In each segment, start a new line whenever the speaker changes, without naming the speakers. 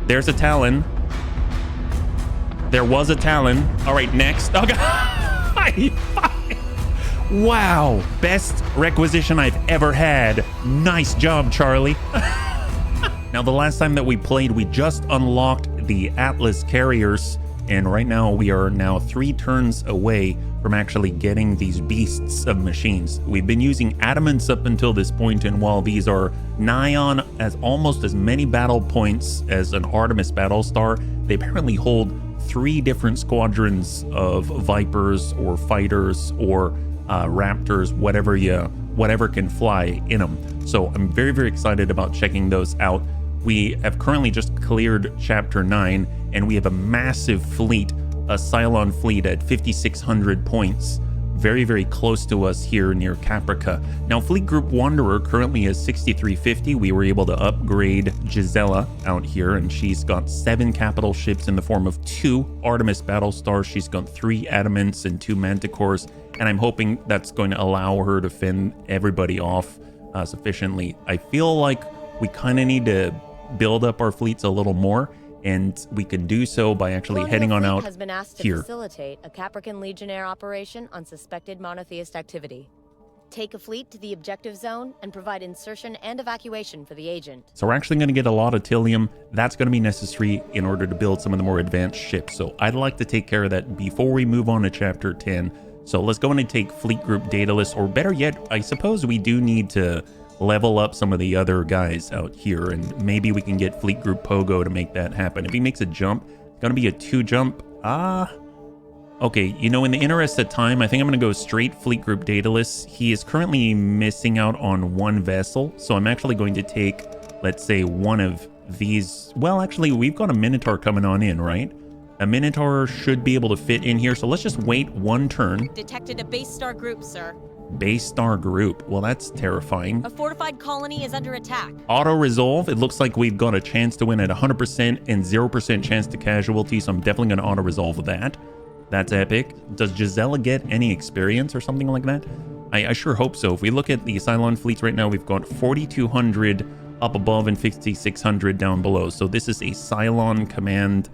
There's a Talon. There was a Talon. All right, next. Oh, God. Wow. Best requisition I've ever had. Nice job, Charlie. Now, the last time that we played, we just unlocked the Atlas carriers. And right now, we are now 3 turns away from actually getting these beasts of machines. We've been using adamants up until this point, and while these are nigh on as almost as many battle points as an Artemis Battlestar, they apparently hold 3 different squadrons of Vipers or fighters or Raptors, whatever can fly in them. So I'm very, very excited about checking those out. We have currently just cleared Chapter 9, and we have a massive fleet, a Cylon fleet at 5,600 points, very, very close to us here near Caprica. Now, Fleet Group Wanderer currently is 6,350. We were able to upgrade Gisela out here, and she's got 7 capital ships in the form of 2 Artemis Battlestars. She's got 3 Adamants and 2 Manticores, and I'm hoping that's going to allow her to fend everybody off sufficiently. I feel like we kind of need to build up our fleets a little more, and we can do so by actually heading on out
has been asked to
here.
Facilitate a Caprican Legionnaire operation on suspected monotheist activity. Take a fleet to the objective zone and provide insertion and evacuation for the agent.
So we're actually going to get a lot of Tilium. That's going to be necessary in order to build some of the more advanced ships. So I'd like to take care of that before we move on to Chapter 10. So let's go in and take Fleet Group Daedalus, or better yet, I suppose we do need to level up some of the other guys out here, and maybe we can get Fleet Group Pogo to make that happen. If he makes a jump, it's going to be a 2 jump. Okay, you know, in the interest of time, I think I'm going to go straight Fleet Group Daedalus. He is currently missing out on 1 vessel, so I'm actually going to take, let's say, one of these. Well, actually, we've got a Minotaur coming on in, right? A Minotaur should be able to fit in here, so let's just wait 1 turn.
Detected a base star group, sir.
Base star group. Well, that's terrifying.
A fortified colony is under attack.
Auto resolve. It looks like we've got a chance to win at 100% and 0% chance to casualty, so I'm definitely going to auto resolve that. That's epic. Does Gisela get any experience or something like that? I sure hope so. If we look at the Cylon fleets right now, we've got 4,200 up above and 5,600 down below. So this is a Cylon command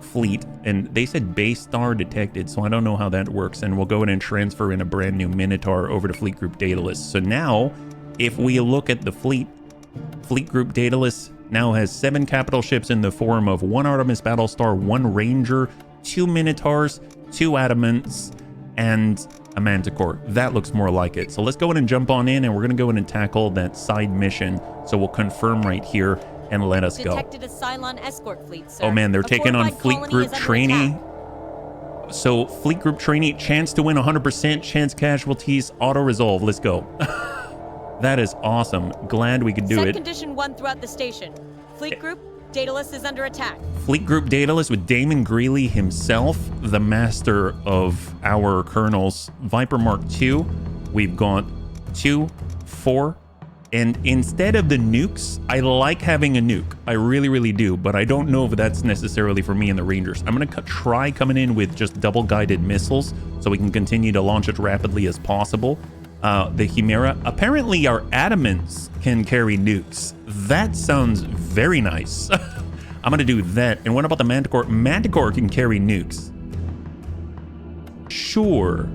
fleet, and they said base star detected, so I don't know how that works, and we'll go in and transfer in a brand new Minotaur over to Fleet Group Daedalus. So now, if we look at the Fleet Group Daedalus now has 7 capital ships in the form of 1 Artemis Battlestar, 1 Ranger, 2 Minotaurs, 2 Adamants, and a Manticore. That looks more like it. So let's go in and jump on in, and we're going to go in and tackle that side mission. So we'll confirm right here and let us go.
Detected a Cylon escort fleet, sir.
Oh man, they're taking on Fleet Group Trainee. So Fleet Group Trainee, chance to win 100%, chance casualties, auto resolve. Let's go. That is awesome. Glad we could do
Set
it.
condition 1 throughout the station. Fleet Group Daedalus is under attack.
Fleet Group Daedalus with Damon Greeley himself, the master of our colonels. Viper Mark II, we've got 2, 4, and instead of the nukes, I like having a nuke. I really, really do, but I don't know if that's necessarily for me and the Rangers. I'm going to try coming in with just double-guided missiles so we can continue to launch it rapidly as possible. The Chimera, apparently our Adamants can carry nukes. That sounds very nice. I'm going to do that. And what about the Manticore? Manticore can carry nukes. Sure.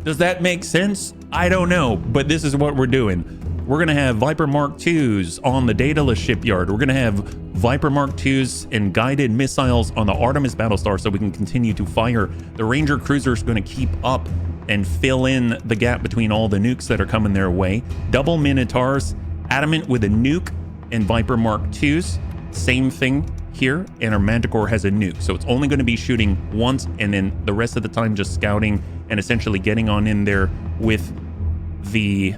Does that make sense? I don't know, but this is what we're doing. We're going to have Viper Mark IIs on the Daedalus shipyard. We're going to have Viper Mark IIs and guided missiles on the Artemis Battlestar so we can continue to fire. The Ranger cruiser is going to keep up and fill in the gap between all the nukes that are coming their way. Double Minotaurs, Adamant with a nuke, and Viper Mark IIs. Same thing here, and our Manticore has a nuke. So it's only going to be shooting once, and then the rest of the time just scouting and essentially getting on in there with the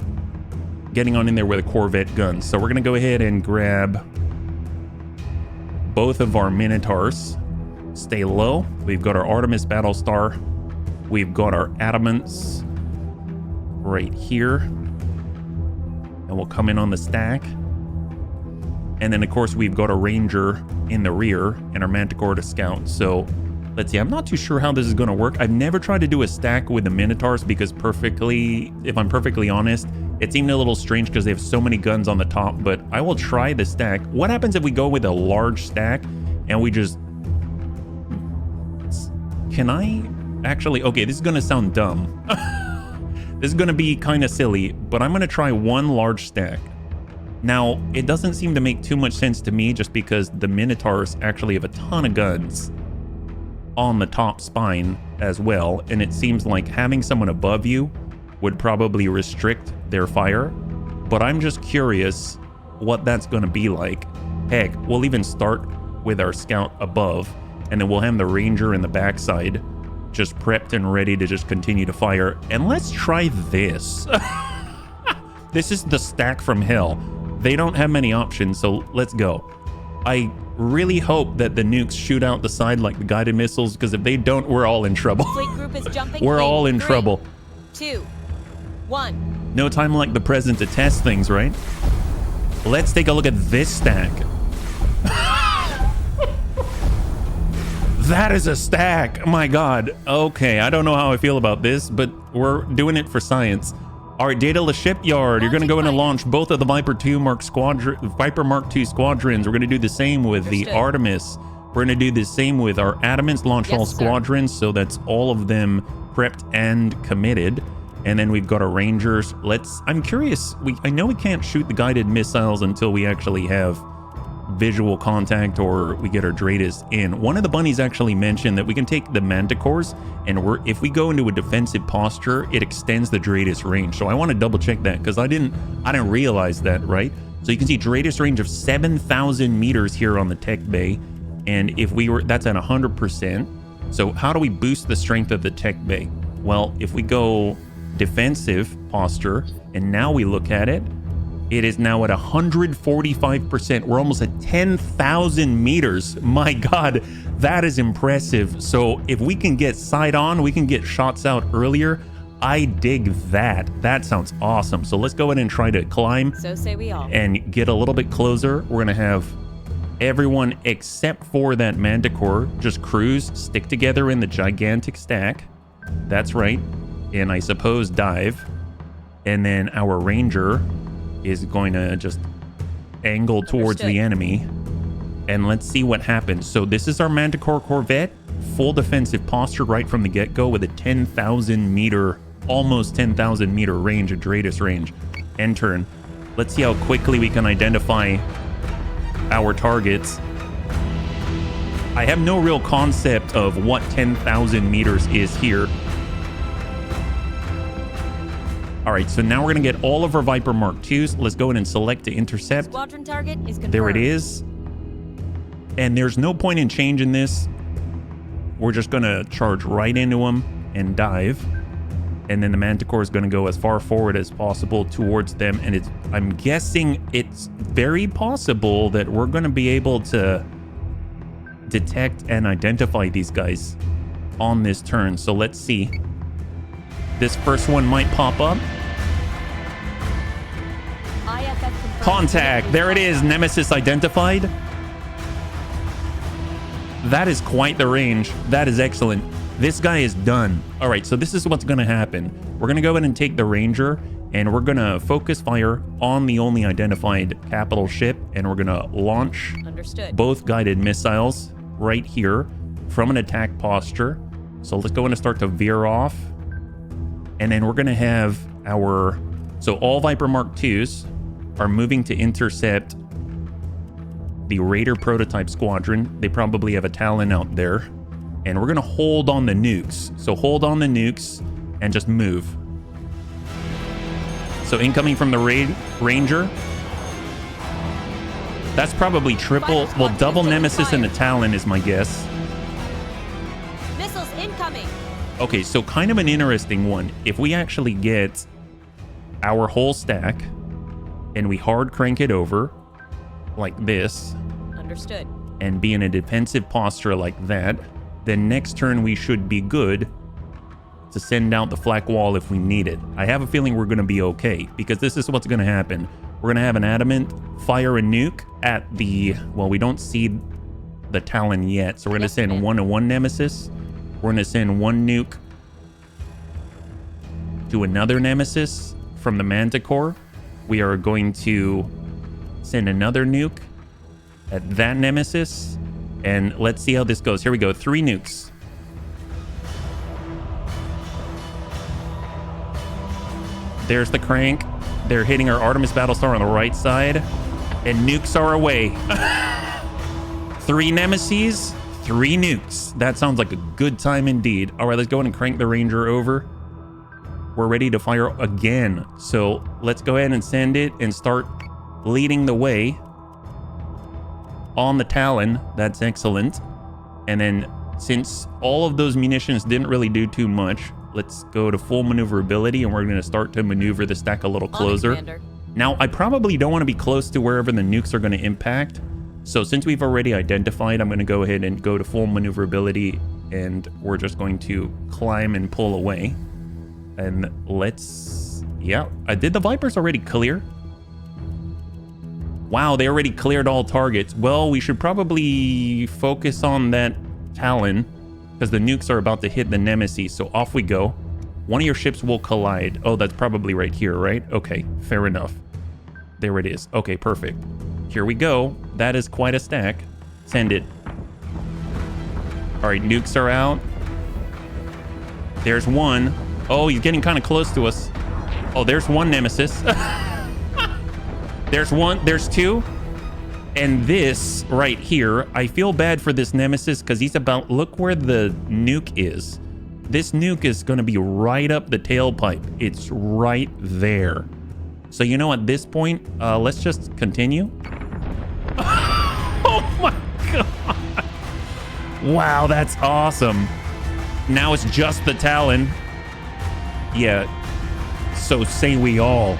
Corvette guns. So we're going to go ahead and grab both of our Minotaurs. Stay low. We've got our Artemis Battlestar. We've got our Adamants right here. And we'll come in on the stack. And then, of course, we've got a Ranger in the rear and our Manticore to scout. So let's see. I'm not too sure how this is going to work. I've never tried to do a stack with the Minotaurs because if I'm perfectly honest, It seemed a little strange because they have so many guns on the top, but I will try the stack. What happens if we go with a large stack and we just... Can I actually... Okay, this is going to sound dumb. This is going to be kind of silly, but I'm going to try one large stack. Now, it doesn't seem to make too much sense to me just because the Minotaurs actually have a ton of guns on the top spine as well, and it seems like having someone above you would probably restrict their fire, but I'm just curious what that's going to be like. Heck, we'll even start with our scout above, and then we'll have the ranger in the backside just prepped and ready to just continue to fire. And let's try this. This is the stack from hell. They don't have many options, so let's go. I really hope that the nukes shoot out the side like the guided missiles, because if they don't, we're all in trouble.
Fleet group is jumping.
We're all in trouble.
2, 1.
No time like the present to test things, right? Let's take a look at this stack. That is a stack. My God. Okay, I don't know how I feel about this, but we're doing it for science. All right, Daedalus Shipyard. You're going to go in and launch both of the Viper Mark II squadrons. We're going to do the same with the Artemis. We're going to do the same with our Adamants launch all squadrons. So that's all of them prepped and committed. And then we've got our Rangers. I'm curious. I know we can't shoot the guided missiles until we actually have visual contact or we get our Dratus in. One of the bunnies actually mentioned that we can take the Manticores, and if we go into a defensive posture, it extends the Dratus range. So I want to double check that because I didn't realize that, right? So you can see Dratus range of 7,000 meters here on the tech bay, and if that's at 100%. So how do we boost the strength of the tech bay? Well, if we go defensive posture and now we look at it, it is now at 145%. We're almost at 10,000 meters. My God, that is impressive. So if we can get side on, we can get shots out earlier. I dig that. That sounds awesome. So let's go ahead and try to climb.
So say we all.
And get a little bit closer. We're gonna have everyone except for that Manticore just cruise, stick together in the gigantic stack. That's right. And I suppose dive. And then our Ranger is going to just angle towards the enemy, and let's see what happens. So this is our Manticore Corvette, full defensive posture right from the get-go with a 10,000 meter, almost 10,000 meter range, a Dratus range. End turn. Let's see how quickly we can identify our targets. I have no real concept of what 10,000 meters is here. All right, so now we're going to get all of our Viper Mark IIs. Let's go in and select to intercept.
Squadron target is confirmed.
There it is. And there's no point in changing this. We're just going to charge right into them and dive. And then the Manticore is going to go as far forward as possible towards them. And I'm guessing it's very possible that we're going to be able to detect and identify these guys on this turn. So let's see. This first one might pop up. Contact. There it is. Nemesis identified. That is quite the range. That is excellent. This guy is done. All right, so this is what's going to happen. We're going to go in and take the Ranger, and we're going to focus fire on the only identified capital ship, and we're going to launch both guided missiles right here from an attack posture. So let's go in and start to veer off. And then we're going to have so all Viper Mark IIs are moving to intercept the Raider prototype squadron. They probably have a Talon out there. And we're going to hold on the nukes. So hold on the nukes and just move. So incoming from the Ranger. That's probably triple, well, double Nemesis and the Talon is my guess.
Missiles incoming.
Okay, so kind of an interesting one. If we actually get our whole stack and we hard crank it over like this.
Understood.
And be in a defensive posture like that, then next turn we should be good to send out the flak wall if we need it. I have a feeling we're going to be okay because this is what's going to happen. We're going to have an Adamant fire a nuke at the, well, we don't see the Talon yet. So we're going to send 1-1 Nemesis. We're going to send one nuke to another Nemesis from the Manticore. We are going to send another nuke at that nemesis. And let's see how this goes. Here we go. 3 nukes. There's the crank. They're hitting our Artemis Battlestar on the right side. And nukes are away. 3 nemesis, 3 nukes. That sounds like a good time indeed. All right, let's go ahead and crank the Ranger over. We're ready to fire again. So let's go ahead and send it and start leading the way on the Talon. That's excellent. And then since all of those munitions didn't really do too much, let's go to full maneuverability and we're going to start to maneuver the stack a little closer. Now, I probably don't want to be close to wherever the nukes are going to impact. So since we've already identified, I'm going to go ahead and go to full maneuverability and we're just going to climb and pull away. And let's... Yeah, did the Vipers already clear? Wow, they already cleared all targets. Well, we should probably focus on that Talon because the nukes are about to hit the Nemesis. So off we go. One of your ships will collide. Oh, that's probably right here, right? Okay, fair enough. There it is. Okay, perfect. Here we go. That is quite a stack. Send it. All right, nukes are out. There's one. Oh, he's getting kind of close to us. Oh, there's one Nemesis. There's one. There's 2. And this right here, I feel bad for this Nemesis because he's about... Look where the nuke is. This nuke is going to be right up the tailpipe. It's right there. So, you know, at this point, let's just continue. Oh, my God. Wow, that's awesome. Now it's just the Talon. Yeah. So say we all.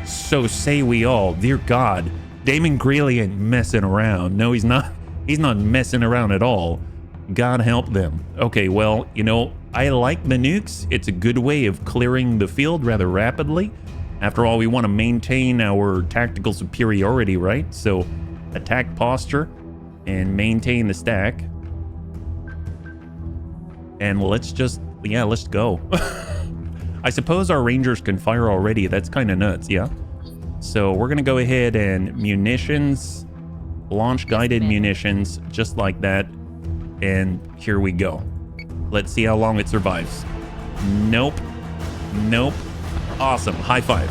So say we all. Dear God. Damon Greeley ain't messing around. No, he's not. He's not messing around at all. God help them. Okay, well, you know, I like the nukes. It's a good way of clearing the field rather rapidly. After all, we want to maintain our tactical superiority, right? So, attack posture and maintain the stack. And let's just, yeah, let's go. I suppose our Rangers can fire already. That's kind of nuts, yeah? So, we're going to go ahead and munitions, launch guided munitions, just like that. And here we go. Let's see how long it survives. Nope. Nope. Awesome. High five.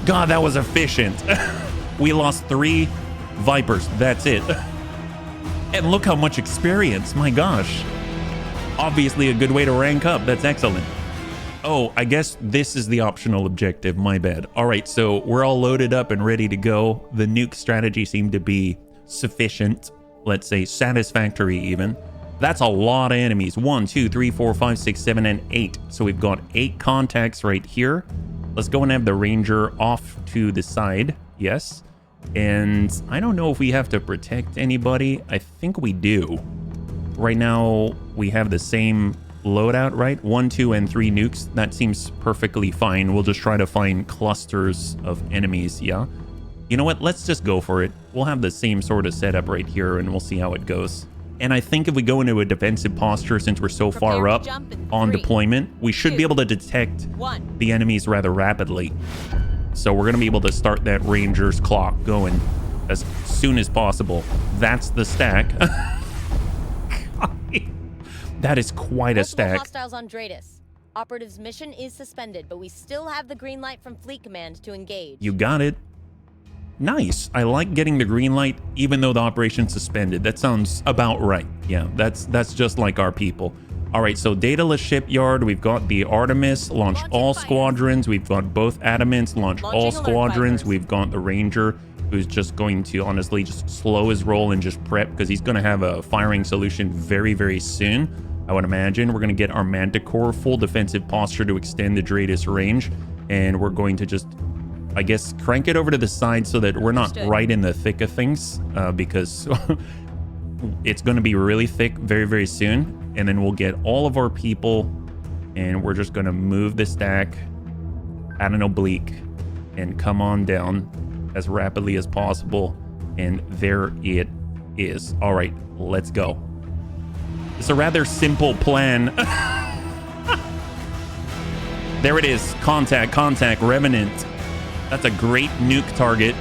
God, that was efficient. We lost 3 Vipers. That's it. And look how much experience. My gosh. Obviously a good way to rank up. That's excellent. Oh, I guess this is the optional objective. My bad. All right, so we're all loaded up and ready to go. The nuke strategy seemed to be sufficient. Let's say satisfactory even. That's a lot of enemies. 1, 2, 3, 4, 5, 6, 7, and 8. So we've got 8 contacts right here. Let's go and have the Ranger off to the side. Yes. And I don't know if we have to protect anybody. I think we do. Right now, we have the same loadout, right? 1, 2, and 3 nukes. That seems perfectly fine. We'll just try to find clusters of enemies, yeah? You know what? Let's just go for it. We'll have the same sort of setup right here, and we'll see how it goes. And I think if we go into a defensive posture, since we're so far up on deployment, we should be able to detect the enemies rather rapidly. So we're going to be able to start that Ranger's clock going as soon as possible. That's the stack. That is quite a stack.
Hostiles on Dratus. Operative's mission is suspended, but we still have the green light from Fleet Command to engage.
You got it. Nice. I like getting the green light, even though the operation's suspended. That sounds about right. Yeah, that's just like our people. All right, so Daedalus Shipyard. We've got the Artemis. Launch all squadrons. We've got both Adamants. Launch all squadrons. We've got the Ranger, who's just going to honestly just slow his roll and just prep because he's going to have a firing solution very, very soon. I would imagine we're going to get our Manticore full defensive posture to extend the Dratus range. And we're going to just, I guess, crank it over to the side so that we're not right in the thick of things because it's going to be really thick very, very soon. And then we'll get all of our people and we're just going to move the stack at an oblique and come on down as rapidly as possible. And there it is. All right, let's go. It's a rather simple plan. There it is. Contact, Revenant. That's a great nuke target.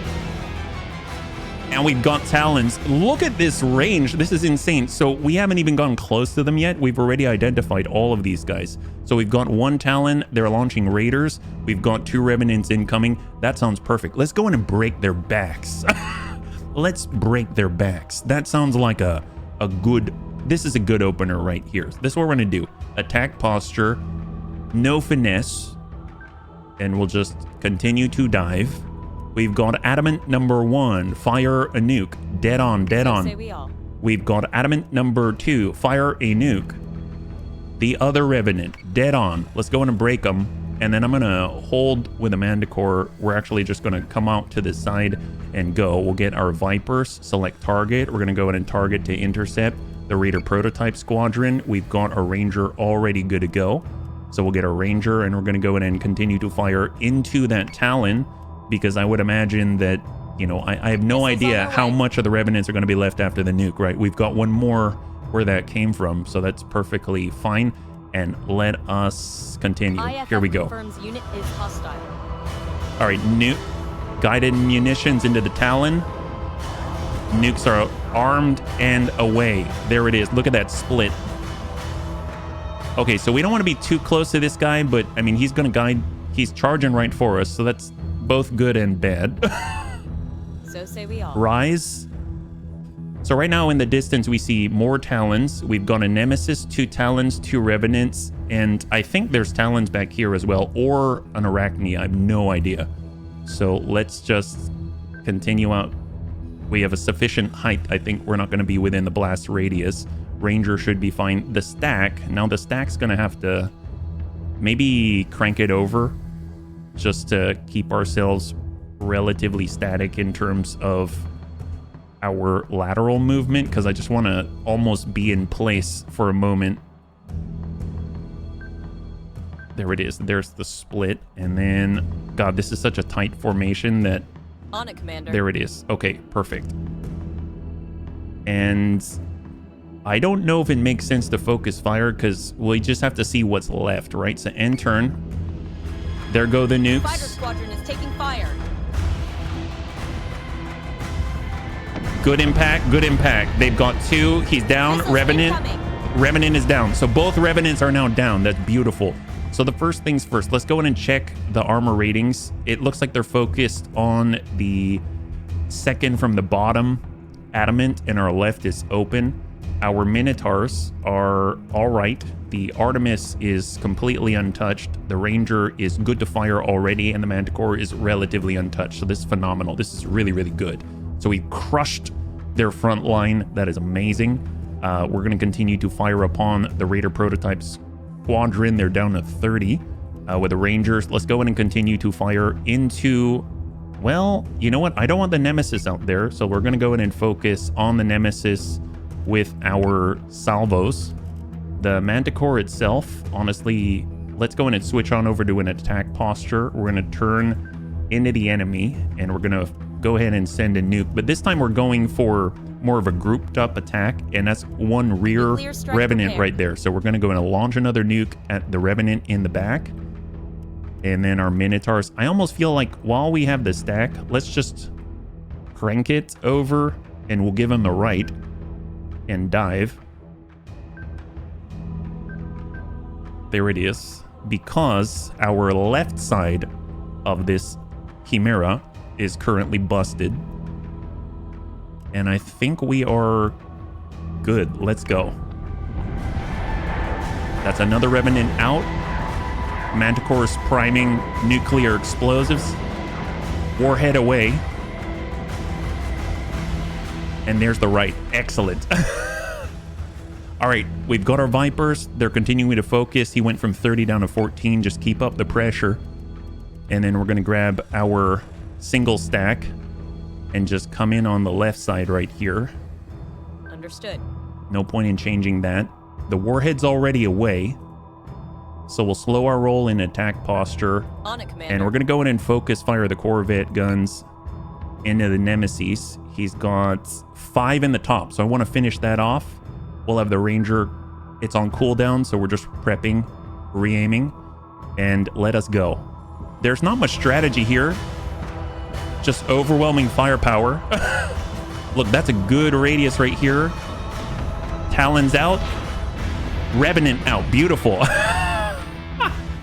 And we've got Talons. Look at this range. This is insane. So we haven't even gone close to them yet. We've already identified all of these guys. So we've got one Talon. They're launching Raiders. We've got 2 Revenants incoming. That sounds perfect. Let's go in and break their backs. Let's break their backs. That sounds like a good... This is a good opener right here. This is what we're going to do. Attack posture. No finesse. And we'll just continue to dive. We've got Adamant number 1, fire a nuke. Dead on, dead on.
Say we all.
We've got Adamant number 2, fire a nuke. The other Revenant, dead on. Let's go in and break them. And then I'm going to hold with a Manticore. We're actually just going to come out to the side and go. We'll get our Vipers, select target. We're going to go in and target to intercept the Raider Prototype Squadron. We've got a Ranger already good to go. So we'll get a Ranger and we're going to go in and continue to fire into that Talon. Because I would imagine that, you know, I have no idea how much of the Revenants are going to be left after the nuke, right? We've got one more where that came from, so that's perfectly fine. And let us continue.
IFF
Here we go.
confirms unit is hostile.
All right, nuke. Guided munitions into the Talon. Nukes are armed and away. There it is. Look at that split. Okay, so we don't want to be too close to this guy, but, I mean, he's going to guide. He's charging right for us, so that's both good and bad.
So say we all.
Rise. So right now in the distance, we see more Talons. We've got a Nemesis, 2 Talons, 2 Revenants, and I think there's Talons back here as well, or an Arachne. I have no idea. So let's just continue out. We have a sufficient height. I think we're not going to be within the blast radius. Ranger should be fine. The stack. Now the stack's going to have to maybe crank it over just to keep ourselves relatively static in terms of our lateral movement, because I just want to almost be in place for a moment. There it is. There's the split. And then, God, this is such a tight formation that...
On it, Commander.
There it is. Okay, perfect. And I don't know if it makes sense to focus fire, because we just have to see what's left, right? So end turn. There go the nukes.
Fighter squadron is taking fire.
Good impact, good impact. They've got 2. He's down.
Missiles
Revenant.
incoming.
Revenant is down. So both Revenants are now down. That's beautiful. So the first things first, let's go in and check the armor ratings. It looks like they're focused on the second from the bottom, Adamant, and our left is open. Our Minotaurs are all right. The Artemis is completely untouched. The Ranger is good to fire already, and the Manticore is relatively untouched. So this is phenomenal. This is really, really good. So we crushed their front line. That is amazing. We're going to continue to fire upon the Raider Prototype Squadron. They're down to 30 with the Rangers. Let's go in and continue to fire into... Well, you know what? I don't want the Nemesis out there, so we're going to go in and focus on the Nemesis with our salvos. The Manticore itself, honestly, let's go in and switch on over to an attack posture. We're going to turn into the enemy, and we're going to go ahead and send a nuke. But this time we're going for more of a grouped up attack, and that's one rear Revenant right there. So we're going to go in and launch another nuke at the Revenant in the back. And then our Minotaurs. I almost feel like while we have the stack, let's just crank it over, and we'll give them the right and dive. There it is. Because our left side of this Chimera is currently busted. And I think we are good. Let's go. That's another Revenant out. Manticore's priming nuclear explosives. Warhead away. And there's the right. Excellent. All right, we've got our Vipers. They're continuing to focus. He went from 30 down to 14. Just keep up the pressure. And then we're going to grab our single stack and just come in on the left side right here.
Understood.
No point in changing that. The warhead's already away. So we'll slow our roll in attack posture.
On it, Commander.
And we're going to go in and focus fire the Corvette guns into the Nemesis. He's got 5 in the top, so I want to finish that off. We'll have the Ranger. It's on cooldown, so we're just prepping, re-aiming. and let us go. There's not much strategy here. Just overwhelming firepower. Look, that's a good radius right here. Talons out. Revenant out. Beautiful.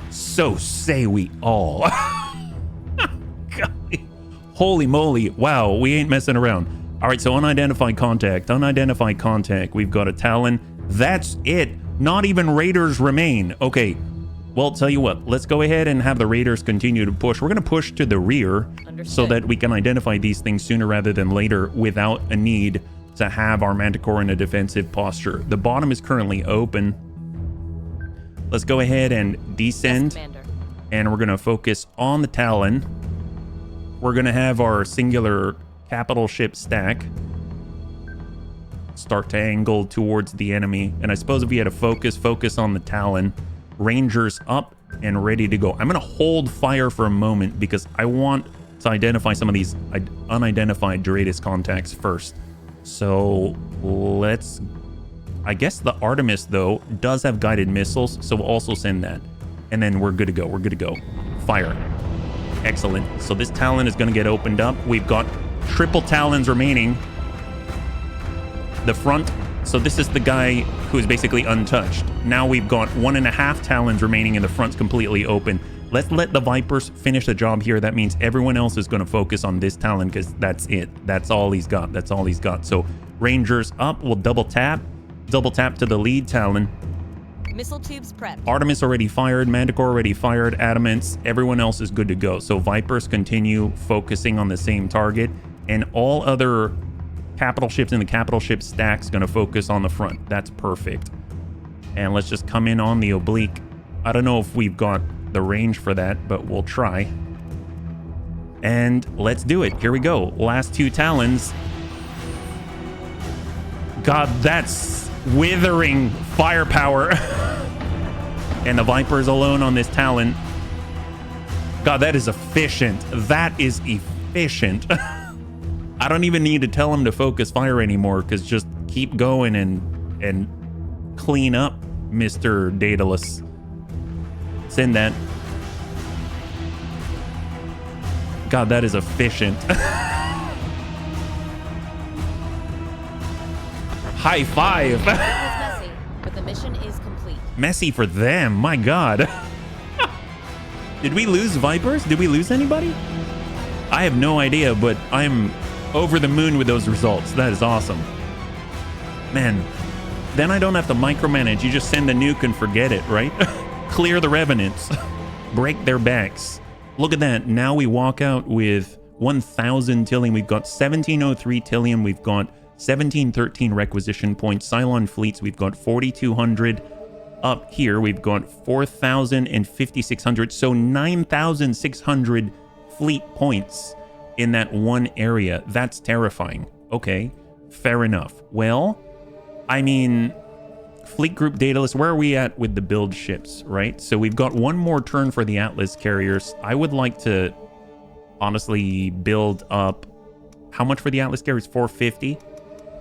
So say we all. Holy moly. Wow, we ain't messing around. All right, so unidentified contact. Unidentified contact. We've got a Talon. That's it. Not even Raiders remain. Okay, well, tell you what. Let's go ahead and have the Raiders continue to push. We're going to push to the rear so that we can identify these things sooner rather than later without a need to have our Manticore in a defensive posture. The bottom is currently open. Let's go ahead and descend.
Yes, Commander.
And we're going to focus on the Talon. We're going to have our singular capital ship stack start to angle towards the enemy. And I suppose if we had a focus on the Talon. Rangers up and ready to go. I'm going to hold fire for a moment because I want to identify some of these unidentified Duratus contacts first. So let's... I guess the Artemis, though, does have guided missiles, so we'll also send that. And then we're good to go. We're good to go. Fire. Excellent. So this Talon is going to get opened up. We've got triple Talons remaining. The front. So this is the guy who is basically untouched. Now we've got 1.5 Talons remaining and the front's completely open. Let's let the Vipers finish the job here. That means everyone else is going to focus on this Talon because that's it. That's all he's got. That's all he's got. So Rangers up. We'll double tap. Double tap to the lead Talon.
Missile tubes prepped.
Artemis already fired. Manticore already fired. Adamants. Everyone else is good to go. So Vipers continue focusing on the same target. And all other capital ships in the capital ship stack's going to focus on the front. That's perfect. And let's just come in on the oblique. I don't know if we've got the range for that, but we'll try. And let's do it. Here we go. Last 2 Talons. God, that's withering firepower. And the Vipers alone on this Talon. God, that is efficient. That is efficient. I don't even need to tell him to focus fire anymore because just keep going and clean up, Mr. Daedalus. Send that. God, that is efficient. High five.
It was messy, but the mission is complete.
Messy for them, my God. Did we lose Vipers? Did we lose anybody? I have no idea, but I'm over the moon with those results. That is awesome. Man, then I don't have to micromanage. You just send a nuke and forget it, right? Clear the Revenants. Break their backs. Look at that. Now we walk out with 1,000 Tillium. We've got 1,703 Tillium. We've got 1,713 requisition points. Cylon fleets, we've got 4,200. Up here, we've got 4,000 and 5,600. So 9,600 fleet points in that one area. That's terrifying. Okay, fair enough. Well, I mean, Fleet Group Daedalus, where are we at with the build ships, right? So we've got one more turn for the Atlas carriers. I would like to honestly build up, how much for the Atlas carriers? 450?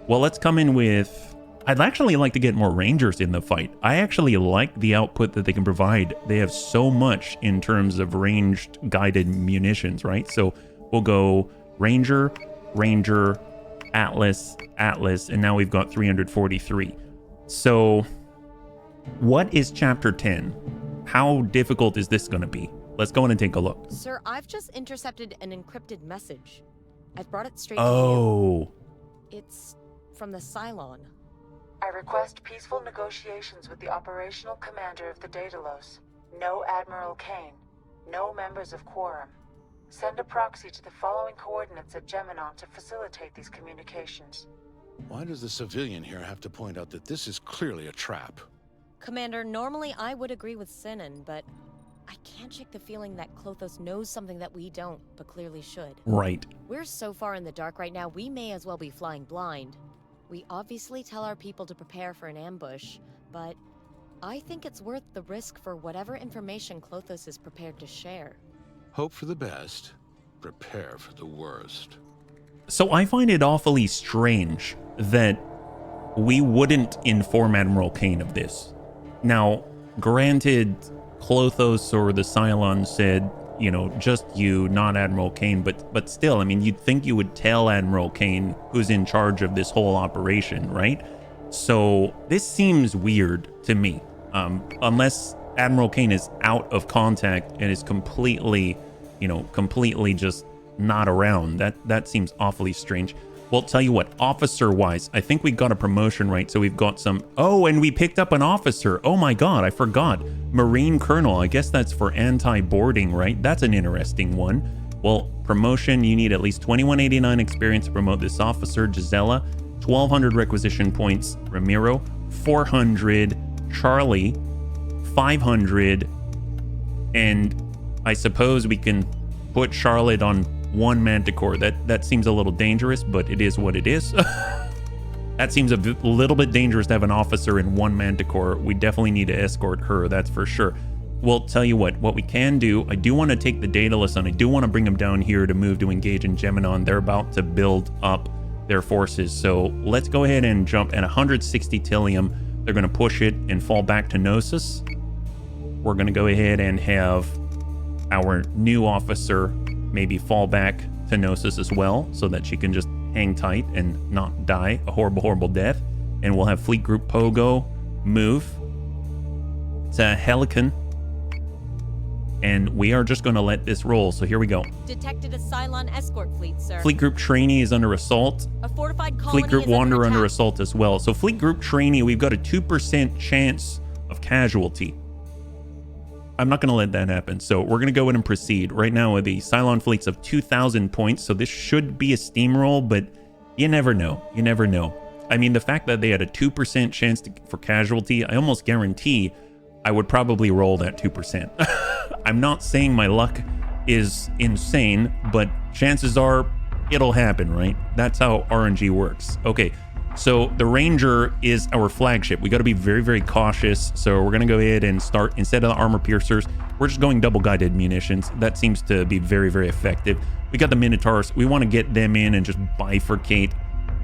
Well, let's come in with, I'd actually like to get more Rangers in the fight. I actually like the output that they can provide. They have so much in terms of ranged guided munitions, right? So we'll go Ranger, Ranger, Atlas, Atlas, and now we've got 343. So what is Chapter 10? How difficult is this going to be? Let's go in and take a look.
Sir, I've just intercepted an encrypted message. I've brought it straight to
Oh.
you. It's from the Cylon.
I request peaceful negotiations with the operational commander of the Daedalus. No Admiral Kane. No members of Quorum. Send a proxy to the following coordinates at Geminon to facilitate these communications.
Why does the civilian here have to point out that this is clearly a trap?
Commander, normally I would agree with Sinan, but I can't shake the feeling that Klothos knows something that we don't, but clearly should.
Right.
We're so far in the dark right now, we may as well be flying blind. We obviously tell our people to prepare for an ambush, but I think it's worth the risk for whatever information Klothos is prepared to share.
Hope for the best, prepare for the worst.
So I find it awfully strange that we wouldn't inform Admiral Kane of this. Now, granted, Klothos or the Cylon said, you know, just you, not Admiral Kane, but still, I mean, you'd think you would tell Admiral Kane who's in charge of this whole operation, right? So this seems weird to me, unless Admiral Kane is out of contact and is completely, you know, completely just not around. That seems awfully strange. Well, tell you what, officer-wise, I think we got a promotion, right? So we've got some... Oh, and we picked up an officer. Oh my god, I forgot. Marine Colonel, I guess that's for anti-boarding, right? That's an interesting one. Well, promotion, you need at least 2189 experience to promote this officer. Gisela, 1200 requisition points. Ramiro, 400. Charlie, 500. And I suppose we can put Charlotte on one Manticore. That seems a little dangerous, but it is what it is. That seems a little bit dangerous to have an officer in one Manticore. We definitely need to escort her, that's for sure. Well, tell you what we can do, I do want to take the Daedalus and I do want to bring them down here to move to engage in Geminon. They're about to build up their forces. So let's go ahead and jump at 160 Tillium. They're going to push it and fall back to Gnosis. We're going to go ahead and have our new officer maybe fall back to Gnosis as well, so that she can just hang tight and not die a horrible death. And we'll have Fleet Group Pogo move to Helicon, and we are just going to let this roll. So here we go.
Detected a Cylon escort fleet, sir.
Fleet Group Trainee is under assault.
A fortified colony
Fleet Group
is
Wanderer under
attack.
assault as well. So Fleet Group Trainee, we've got a 2% chance of casualty. I'm not going to let that happen. So we're going to go in and proceed. Right now with the Cylon fleets of 2,000 points. So this should be a steamroll, but you never know. You never know. I mean, the fact that they had a 2% chance for casualty, I almost guarantee I would probably roll that 2%. I'm not saying my luck is insane, but chances are it'll happen, right? That's how RNG works. Okay. So the Ranger is our flagship. We got to be very cautious. So we're going to go ahead and start, instead of the armor piercers, we're just going double guided munitions. That seems to be very effective. We got the Minotaurs. We want to get them in and just bifurcate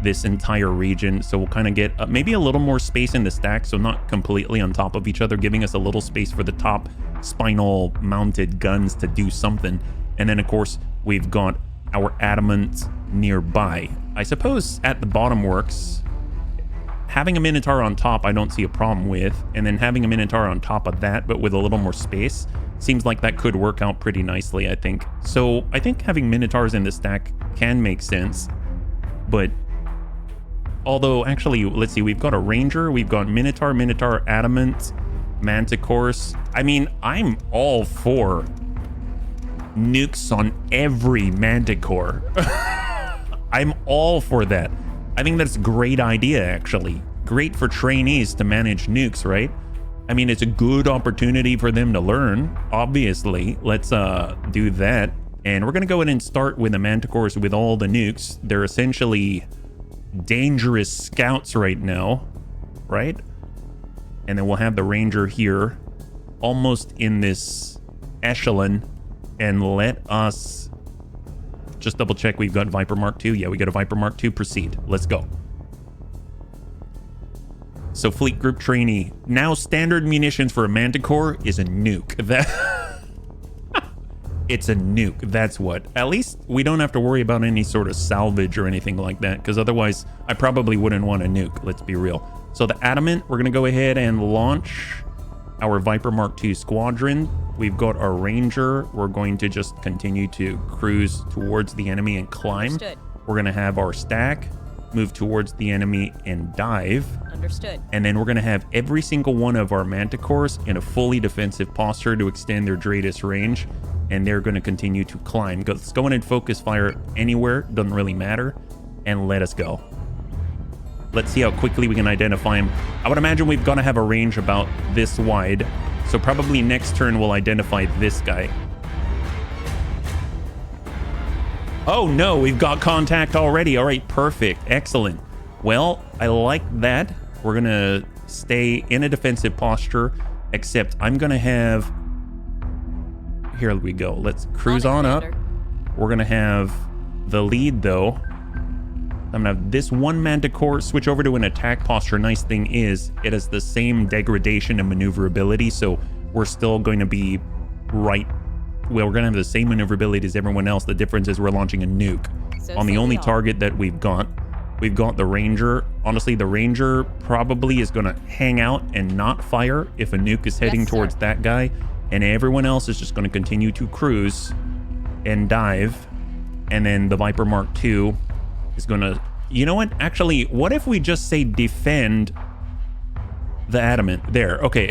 this entire region. So we'll kind of get maybe a little more space in the stack. So not completely on top of each other, giving us a little space for the top spinal mounted guns to do something. And then of course we've got our adamant nearby. I suppose at the bottom works. Having a Minotaur on top, I don't see a problem with. And then having a Minotaur on top of that, but with a little more space, seems like that could work out pretty nicely, I think. So I think having Minotaurs in the stack can make sense. But although, actually, let's see, we've got a Ranger, we've got Minotaur, Adamant, Manticores. I mean, I'm all for nukes on every Manticore. I'm all for that. I think that's a great idea, actually. Great for trainees to manage nukes, right? I mean, it's a good opportunity for them to learn, obviously. Let's do that. And we're going to go ahead and start with the Manticores with all the nukes. They're essentially dangerous scouts right now, right? And then we'll have the Ranger here, almost in this echelon. And let us just double check we've got Viper Mark II. Yeah, we got a Viper Mark II. Proceed. Let's go. So Fleet Group Trainee. Now standard munitions for a Manticore is a nuke. That it's a nuke. That's what. At least we don't have to worry about any sort of salvage or anything like that, because otherwise I probably wouldn't want a nuke. Let's be real. So the Adamant, we're going to go ahead and launch our Viper Mark II squadron. We've got our Ranger. We're going to just continue to cruise towards the enemy and climb.
Understood.
We're going to have our stack, move towards the enemy and dive.
Understood.
And then we're going to have every single one of our Manticores in a fully defensive posture to extend their Dratus range. And they're going to continue to climb. Let's go in and focus fire anywhere. Doesn't really matter. And let us go. Let's see how quickly we can identify him. I would imagine we've got to have a range about this wide. So probably next turn we'll identify this guy. Oh no, we've got contact already. All right, perfect. Excellent. Well, I like that. We're going to stay in a defensive posture, except I'm going to have... Here we go. Let's cruise on up. We're going to have the lead, though. I'm going to have this one Manticore switch over to an attack posture. Nice thing is, it has the same degradation and maneuverability, so we're still going to be right. Well, we're going to have the same maneuverability as everyone else. The difference is we're launching a nuke on the only target that we've got. We've got the Ranger. Honestly, the Ranger probably is going to hang out and not fire if a nuke is heading towards that guy. And everyone else is just going to continue to cruise and dive. And then the Viper Mark II is going to... You know what? Actually, what if we just say defend the Adamant? There. Okay.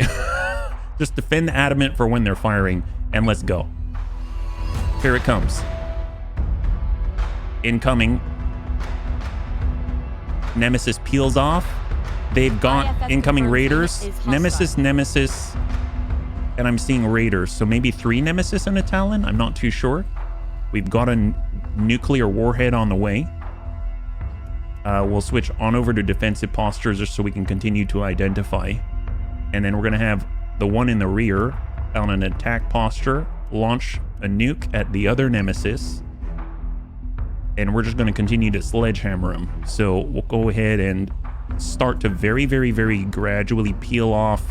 Just defend the Adamant for when they're firing. And let's go. Here it comes. Incoming. Nemesis peels off. They've got incoming Raiders. Nemesis, and I'm seeing Raiders. So maybe 3 Nemesis and a Talon? I'm not too sure. We've got a nuclear warhead on the way. We'll switch on over to defensive postures just so we can continue to identify. And then we're going to have the one in the rear on an attack posture launch a nuke at the other Nemesis. And we're just going to continue to sledgehammer him. So we'll go ahead and start to very, very, very gradually peel off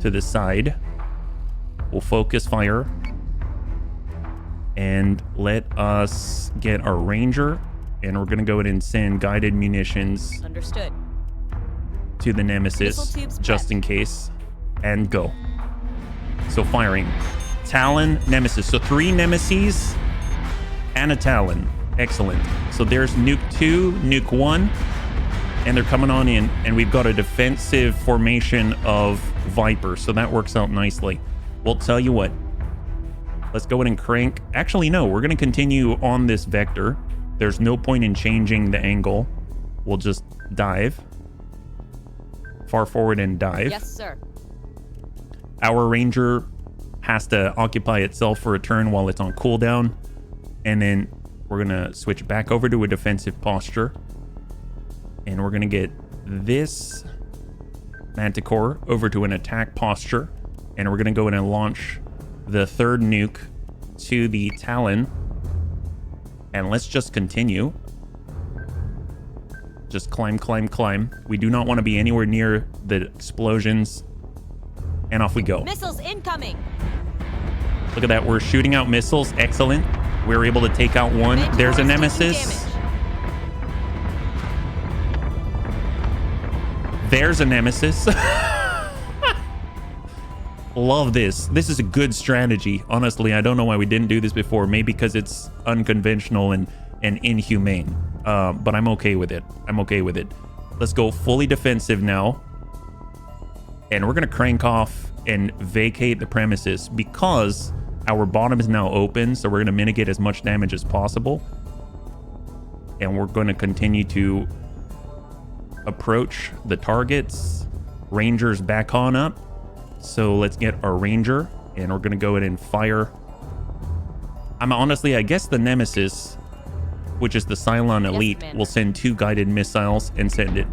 to the side. We'll focus fire. And let us get our Ranger. And we're going to go ahead and send guided munitions.
Understood.
To the Nemesis, just in case. And go. So firing. Talon, Nemesis. So 3 Nemesis and a Talon. Excellent. So there's Nuke 2, Nuke 1, and they're coming on in, and we've got a defensive formation of Viper, so that works out nicely. We'll tell you what. Let's go ahead and crank. Actually, no, we're going to continue on this vector. There's no point in changing the angle. We'll just dive. Far forward and dive.
Yes, sir.
Our Ranger has to occupy itself for a turn while it's on cooldown, and then we're going to switch back over to a defensive posture. And we're going to get this Manticore over to an attack posture. And we're going to go in and launch the 3rd nuke to the Talon. And let's just continue. Just climb, climb, climb. We do not want to be anywhere near the explosions. And off we go.
Missiles incoming.
Look at that. We're shooting out missiles. Excellent. We were able to take out one. There's a Nemesis. There's a Nemesis. Love this. This is a good strategy. Honestly, I don't know why we didn't do this before. Maybe because it's unconventional and inhumane. But I'm okay with it. I'm okay with it. Let's go fully defensive now. And we're going to crank off and vacate the premises because our bottom is now open, so we're going to mitigate as much damage as possible. And we're going to continue to approach the targets. Rangers back on up. So let's get our Ranger, and we're going to go ahead and fire. I guess the Nemesis, which is the Cylon Elite, will send 2 guided missiles and send it.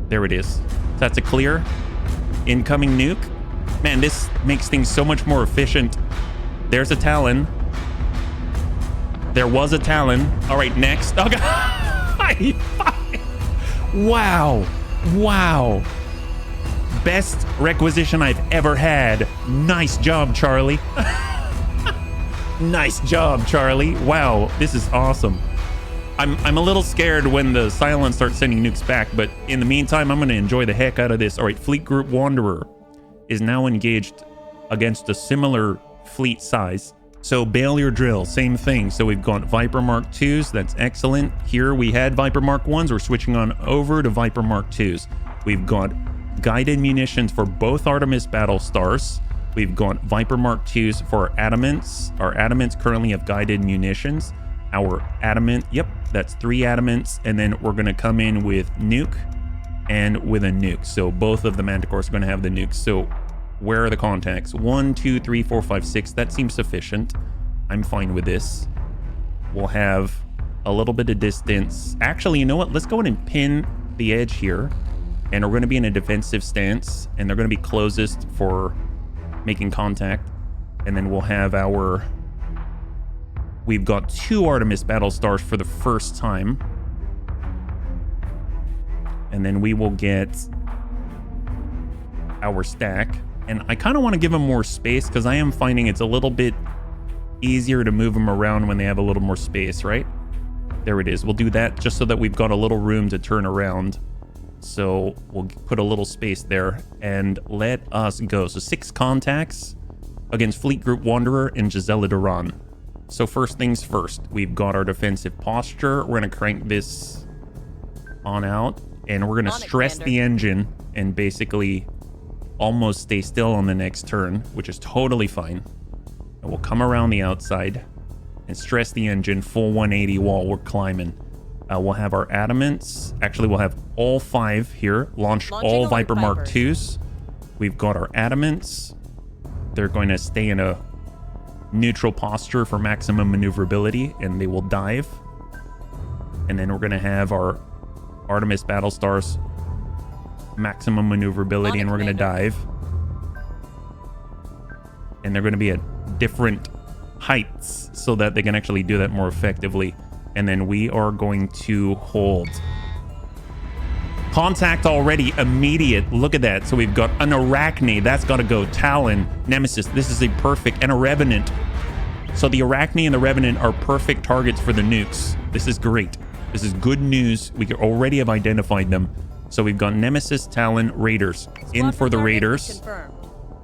There it is. That's a clear. Incoming nuke. Man, this makes things so much more efficient. There's a Talon. There was a Talon. All right, next. Oh, God. Wow. Wow. Best requisition I've ever had. Nice job, Charlie. Nice job, Charlie. Wow, this is awesome. I'm a little scared when the Cylons start sending nukes back, but in the meantime, I'm going to enjoy the heck out of this. All right, Fleet Group Wanderer is now engaged against a similar fleet size. So bail your drill, same thing. So we've got Viper Mark IIs, that's excellent. Here we had Viper Mark Is, we're switching on over to Viper Mark IIs. We've got guided munitions for both Artemis Battlestars. We've got Viper Mark IIs for our Adamants. Our Adamants currently have guided munitions. Our Adamant, yep, that's 3 Adamants. And then we're gonna come in with Nuke and with a Nuke. So both of the Manticores are gonna have the nukes. So where are the contacts? 1, 2, 3, 4, 5, 6. That seems sufficient. I'm fine with this. We'll have a little bit of distance. Actually, you know what? Let's go in and pin the edge here. And we're going to be in a defensive stance. And they're going to be closest for making contact. And then we'll have our... We've got 2 Artemis Battlestars for the first time. And then we will get our stack. And I kind of want to give them more space because I am finding it's a little bit easier to move them around when they have a little more space, right? There it is. We'll do that just so that we've got a little room to turn around. So we'll put a little space there and let us go. So 6 contacts against Fleet Group Wanderer and Gisela Duran. So first things first, we've got our defensive posture. We're going to crank this on out and we're going to stress the engine and basically almost stay still on the next turn, which is totally fine. And we'll come around the outside and stress the engine full 180 while we're climbing. We'll have our adamants. Actually, we'll have all 5 here. Launch all Viper Mark IIs. We've got our adamants. They're going to stay in a neutral posture for maximum maneuverability, and they will dive. And then we're going to have our Artemis Battlestars maximum maneuverability, and we're going to dive. And they're going to be at different heights so that they can actually do that more effectively. And then we are going to hold. Contact already, immediate. Look at that. So we've got an Arachne. That's got to go. Talon, Nemesis. This is a perfect. And a Revenant. So the Arachne and the Revenant are perfect targets for the nukes. This is great. This is good news. We already have identified them. So we've got Nemesis, Talon, Raiders. In for the Raiders.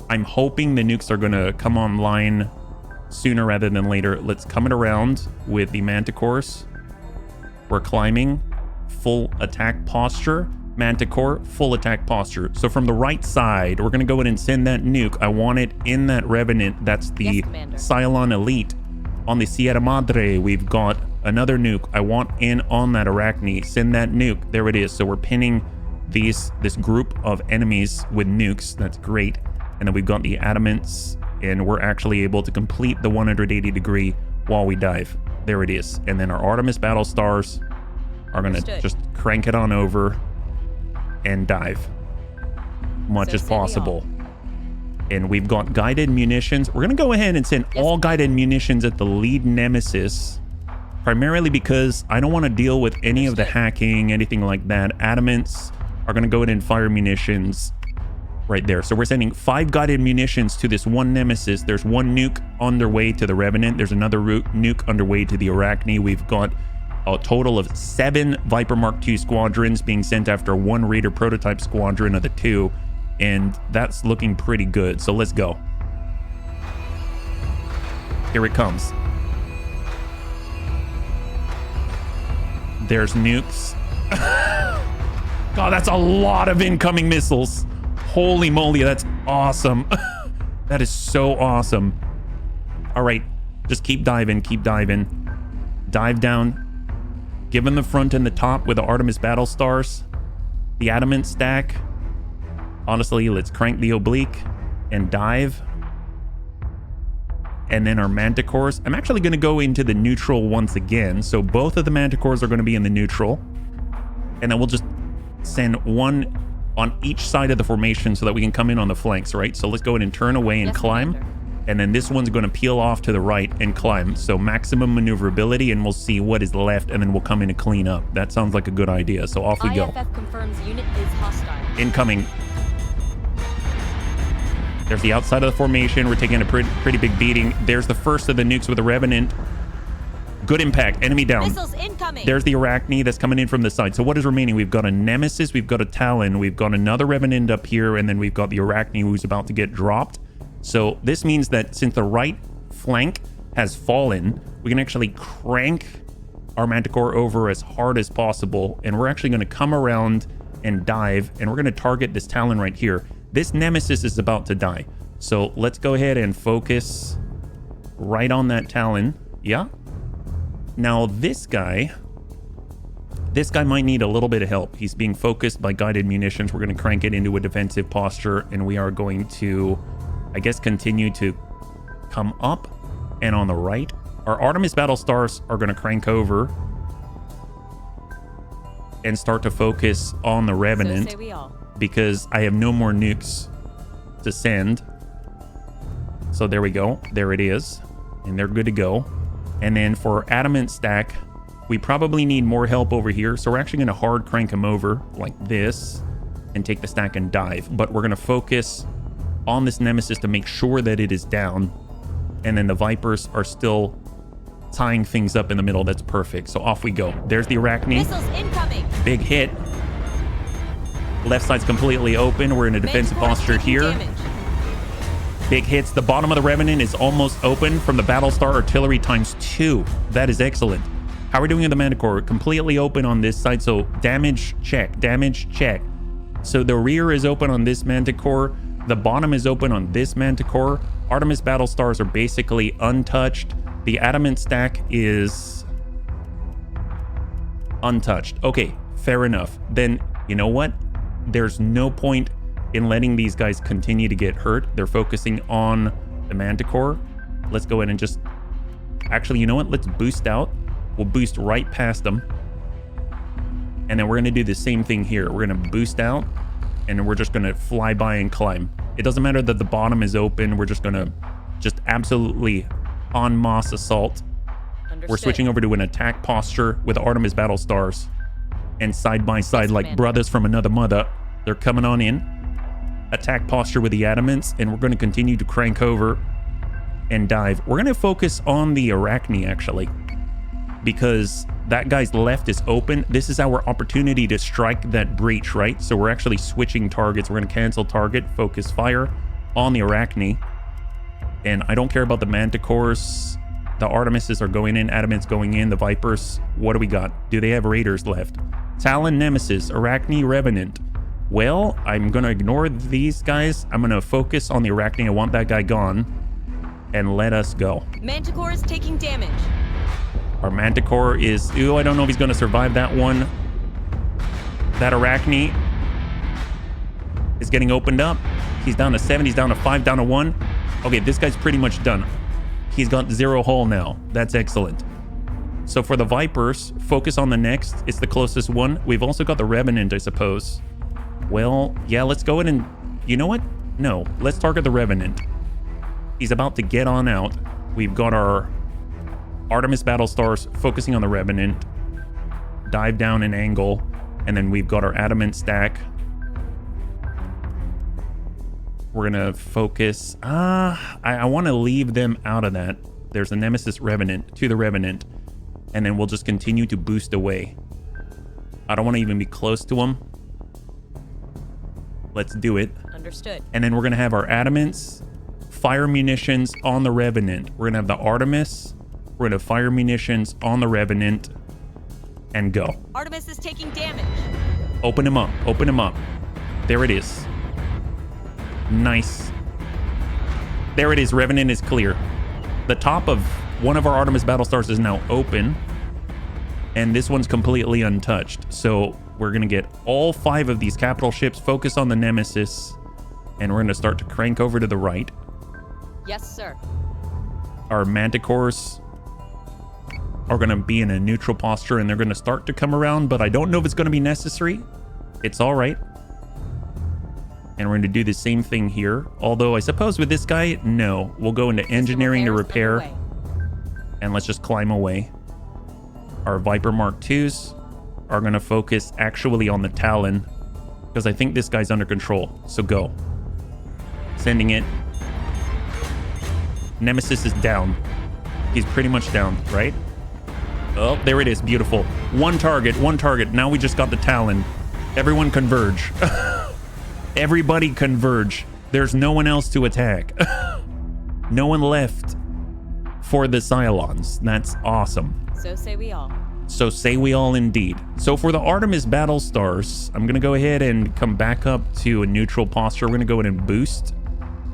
I'm hoping the nukes are going to come online sooner rather than later. Let's come it around with the Manticores. We're climbing. Full attack posture. Manticore, full attack posture. So from the right side, we're going to go in and send that nuke. I want it in that Revenant. That's the Cylon Elite. On the Sierra Madre, we've got another nuke. I want in on that Arachne. Send that nuke. There it is. So we're pinning this group of enemies with nukes. That's great. And then we've got the adamants, and we're actually able to complete the 180 degree while we dive. There it is. And then our Artemis Battlestars are going to just crank it on over and dive much as possible. And we've got guided munitions. We're going to go ahead and send all guided munitions at the lead Nemesis, primarily because I don't want to deal with any of the hacking, anything like that. Adamants are going to go ahead and fire munitions right there. So we're sending 5 guided munitions to this one Nemesis. There's 1 nuke on their way to the Revenant. There's another nuke underway to the Arachne. We've got a total of 7 Viper Mark II squadrons being sent after 1 Raider prototype squadron of the 2. And that's looking pretty good. So let's go. Here it comes. There's nukes. God, that's a lot of incoming missiles. Holy moly, that's awesome. That is so awesome. All right, just keep diving, keep diving. Dive down. Give them the front and the top with the Artemis Battlestars. The Adamant stack. Honestly, let's crank the oblique and dive. And then our Manticores. I'm actually going to go into the neutral once again. So both of the Manticores are going to be in the neutral. And then we'll just send 1 on each side of the formation so that we can come in on the flanks, right? So let's go ahead and turn away and climb. Commander. And then this one's going to peel off to the right and climb. So maximum maneuverability, and we'll see what is left, and then we'll come in and clean up. That sounds like a good idea. So off we go.
IFF confirms unit is hostile.
Incoming. There's the outside of the formation. We're taking a pretty big beating. There's the first of the nukes with the Revenant. Good impact. Enemy down.
Missiles incoming.
There's the Arachne that's coming in from the side. So what is remaining? We've got a Nemesis. We've got a Talon. We've got another Revenant up here. And then we've got the Arachne who's about to get dropped. So this means that since the right flank has fallen, we can actually crank our Manticore over as hard as possible. And we're actually going to come around and dive. And we're going to target this Talon right here. This Nemesis is about to die. So let's go ahead and focus right on that Talon. Yeah. Now this guy might need a little bit of help. He's being focused by guided munitions. We're going to crank it into a defensive posture, and we are going to, I guess, continue to come up. And on the right, our Artemis Battlestars are going to crank over and start to focus on the Revenant,
So say we all.
because I have no more nukes to send. So there we go. There it is. And they're good to go. And then for Adamant stack, we probably need more help over here. So we're actually going to hard crank them over like this and take the stack and dive. But we're going to focus on this Nemesis to make sure that it is down. And then the Vipers are still tying things up in the middle. That's perfect. So off we go. There's the Arachne.
Missiles incoming.
Big hit. Left side's completely open. We're in a defensive posture here.
Damage.
Big hits. The bottom of the Revenant is almost open from the Battlestar Artillery ×2. That is excellent. How are we doing in the Manticore? Completely open on this side. So damage check. Damage check. So the rear is open on this Manticore. The bottom is open on this Manticore. Artemis Battlestars are basically untouched. The adamant stack is untouched. Okay, fair enough. Then, you know what? There's no point in letting these guys continue to get hurt. They're focusing on the Manticore. Let's go ahead and just... Actually, you know what? Let's boost out. We'll boost right past them. And then we're going to do the same thing here. We're going to boost out, and we're just going to fly by and climb. It doesn't matter that the bottom is open. We're just going to just absolutely en masse assault.
Understood.
We're switching over to an attack posture with Artemis Battlestars. And side by side, like
Commander.
brothers from another mother, they're coming on in. Attack posture with the Adamants, and we're going to continue to crank over and dive. We're going to focus on the Arachne, actually, because that guy's left is open. This is our opportunity to strike that breach, right? So we're actually switching targets. We're going to cancel target, focus fire on the Arachne. And I don't care about the Manticores. The Artemises are going in, Adamant's going in, the Vipers. What do we got? Do they have Raiders left? Talon, Nemesis, Arachne, Revenant. Well, I'm going to ignore these guys. I'm going to focus on the Arachne. I want that guy gone. And let us go.
Manticore is taking damage.
Our Manticore is... Ooh, I don't know if he's going to survive that one. That Arachne is getting opened up. He's down to 7. He's down to 5, down to 1. Okay, this guy's pretty much done. He's got 0 hull now. That's excellent. So for the Vipers, focus on the next. It's the closest one. We've also got the Revenant, I suppose. Well, yeah, let's go ahead and... You know what? No, let's target the Revenant. He's about to get on out. We've got our Artemis Battlestars focusing on the Revenant. Dive down an angle. And then we've got our Adamant stack. We're going to focus... I want to leave them out of that. There's a Nemesis Revenant to the Revenant. And then we'll just continue to boost away. I don't want to even be close to them. Let's do it.
Understood.
And then we're going to have our Adamants, fire munitions on the Revenant. We're going to have the Artemis. We're going to have fire munitions on the Revenant. And go.
Artemis is taking damage.
Open him up. Open him up. There it is. Nice. There it is. Revenant is clear. The top of one of our Artemis Battlestars is now open. And this one's completely untouched. So we're going to get all 5 of these capital ships, focus on the Nemesis, and we're going to start to crank over to the right.
Yes, sir.
Our Manticores are going to be in a neutral posture, and they're going to start to come around, but I don't know if it's going to be necessary. It's all right. And we're going to do the same thing here. Although I suppose with this guy, no. We'll go into engineering to repair, and let's just climb away. Our Viper Mark IIs are going to focus actually on the Talon, because I think this guy's under control. So go. Sending it. Nemesis is down. He's pretty much down, right? Oh, there it is. Beautiful. One target, one target. Now we just got the Talon. Everyone converge. Everybody converge. There's no one else to attack. No one left for the Cylons. That's awesome.
So say we all.
So say we all indeed. So for the Artemis Battlestars, I'm going to go ahead and come back up to a neutral posture. We're going to go ahead and boost.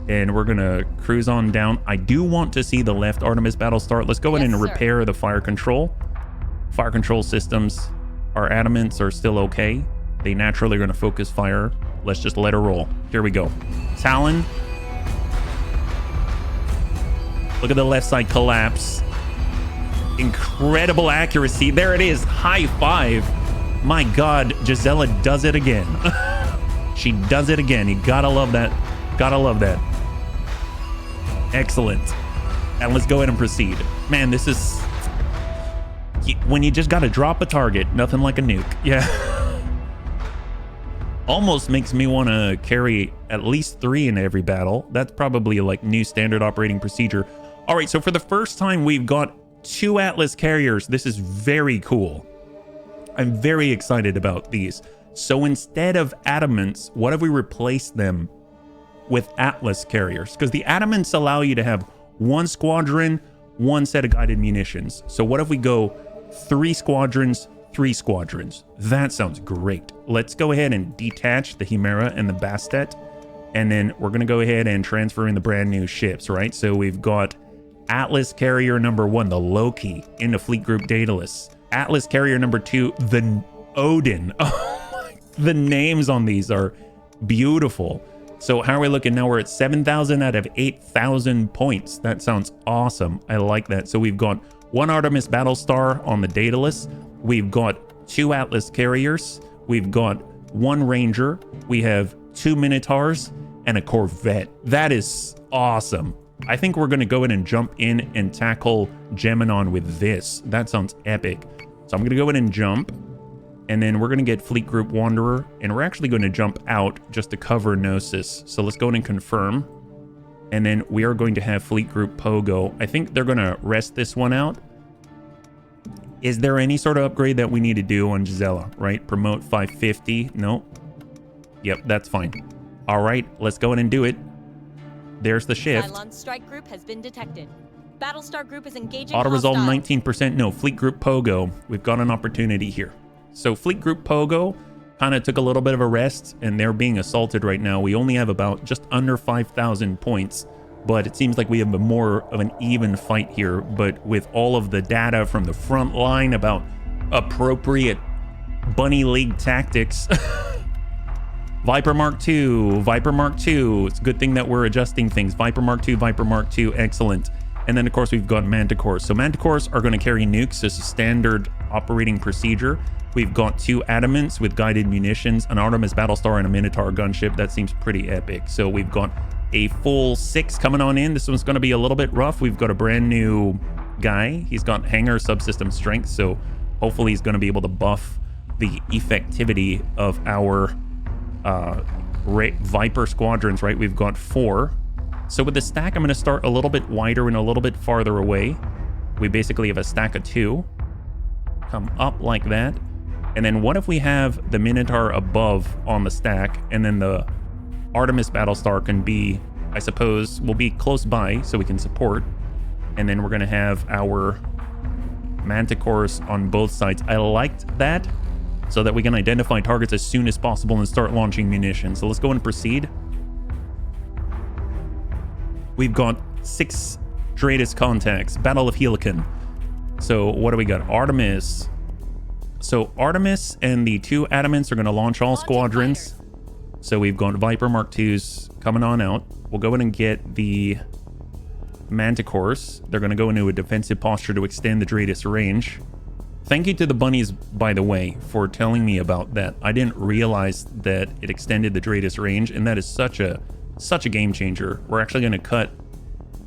And we're going to cruise on down. I do want to see the left Artemis Battlestar. Let's go ahead and repair the fire control. Fire control systems. Our Adamants are still okay. They naturally are going to focus fire. Let's just let her roll. Here we go. Talon. Look at the left side collapse. Incredible accuracy. There it is. High five. My God, Gisela does it again. She does it again. You gotta love that. Gotta love that. Excellent. And let's go ahead and proceed. Man, this is... When you just gotta drop a target, nothing like a nuke. Yeah. almost makes me want to carry at least 3 in every battle. That's probably like new standard operating procedure. All right, so for the first time, we've got 2 Atlas carriers. This is very cool. I'm very excited about these. So instead of Adamants, what if we replace them with Atlas carriers? Because the Adamants allow you to have 1 squadron, 1 set of guided munitions. So what if we go 3 squadrons, 3 squadrons? That sounds great. Let's go ahead and detach the Chimera and the Bastet. And then we're going to go ahead and transfer in the brand new ships, right? So we've got Atlas carrier number 1, the Loki, into Fleet Group Daedalus. Atlas carrier number 2, the Odin. Oh my, the names on these are beautiful. So how are we looking now? We're at 7,000 out of 8,000 points. That sounds awesome. I like that. So we've got 1 Artemis Battlestar on the Daedalus. We've got 2 Atlas carriers. We've got 1 Ranger. We have 2 Minotaurs and a Corvette. That is awesome. I think we're going to go in and jump in and tackle Geminon with this. That sounds epic. So I'm going to go in and jump. And then we're going to get Fleet Group Wanderer. And we're actually going to jump out just to cover Gnosis. So let's go in and confirm. And then we are going to have Fleet Group Pogo. I think they're going to rest this one out. Is there any sort of upgrade that we need to do on Gisela, right? Promote 550. No. Yep, that's fine. All right, let's go in and do it. There's the shift.
Cylon strike group has been detected. Battlestar group is engaging
Auto-resolve
hostile.
19%. No, Fleet Group Pogo. We've got an opportunity here. So Fleet Group Pogo kind of took a little bit of a rest, and they're being assaulted right now. We only have about just under 5,000 points, but it seems like we have a more of an even fight here. But with all of the data from the front line about appropriate Bunny League tactics... Viper Mark II, Viper Mark II. It's a good thing that we're adjusting things. Viper Mark II, Viper Mark II, excellent. And then, of course, we've got Manticores. So Manticores are going to carry nukes as a standard operating procedure. We've got 2 Adamants with guided munitions, an Artemis Battlestar, and a Minotaur gunship. That seems pretty epic. So we've got a full 6 coming on in. This one's going to be a little bit rough. We've got a brand new guy. He's got hangar subsystem strength, so hopefully he's going to be able to buff the effectivity of our Viper squadrons, right? We've got 4. So with the stack, I'm going to start a little bit wider and a little bit farther away. We basically have a stack of 2. Come up like that. And then what if we have the Minotaur above on the stack, and then the Artemis Battlestar can be, I suppose, will be close by so we can support. And then we're going to have our Manticores on both sides. I liked that, so that we can identify targets as soon as possible and start launching munitions. So let's go and proceed. We've got 6 Dratus contacts. Battle of Helicon. So what do we got? Artemis. So Artemis and the 2 Adamants are going to launch all squadrons. So we've got Viper Mark IIs coming on out. We'll go in and get the Manticores. They're going to go into a defensive posture to extend the Dratus range. Thank you to the bunnies, by the way, for telling me about that. I didn't realize that it extended the Dratus range, and that is such a game changer. We're actually going to cut,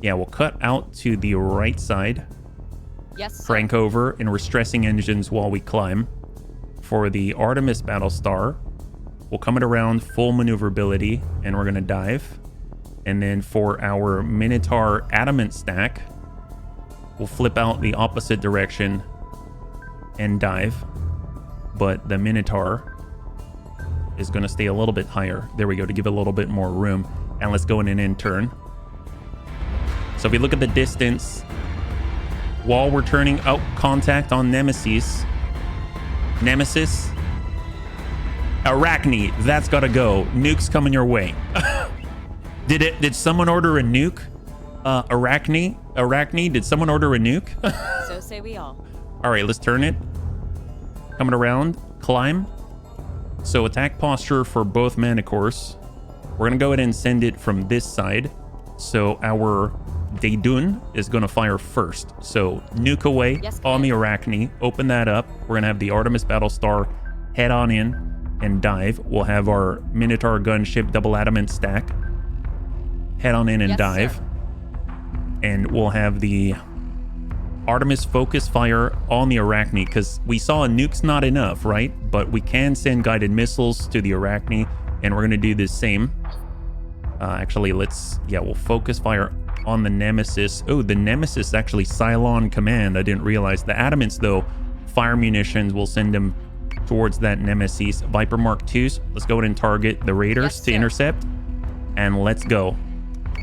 we'll cut out to the right side.
Yes, sir.
Crank over, and we're stressing engines while we climb. For the Artemis Battlestar, we'll come it around full maneuverability, and we're going to dive. And then for our Minotaur Adamant stack, we'll flip out the opposite direction and dive, but the Minotaur is going to stay a little bit higher. There we go, to give it a little bit more room. And let's go in an in turn. So if we look at the distance while we're turning out contact on Nemesis, Arachne, that's got to go. Nukes coming your way. Did someone order a nuke? Arachne, did someone order a nuke?
So say we all.
All right, let's turn it. Coming around, climb. So attack posture for both Manticores. We're going to go ahead and send it from this side. So our Daedun is going to fire first. So nuke away on the Arachne. Open that up. We're going to have the Artemis Battlestar head on in and dive. We'll have our Minotaur gunship double adamant stack head on in and dive.
Sir.
And we'll have the Artemis, focus fire on the Arachne, because we saw a nuke's not enough, right? But we can send guided missiles to the Arachne, and we're going to do the same. Actually, we'll focus fire on the Nemesis. Oh, the Nemesis is actually Cylon Command. I didn't realize. The Adamants, though, fire munitions, will send them towards that Nemesis. Viper Mark IIs, let's go ahead and target the Raiders to intercept. And let's go.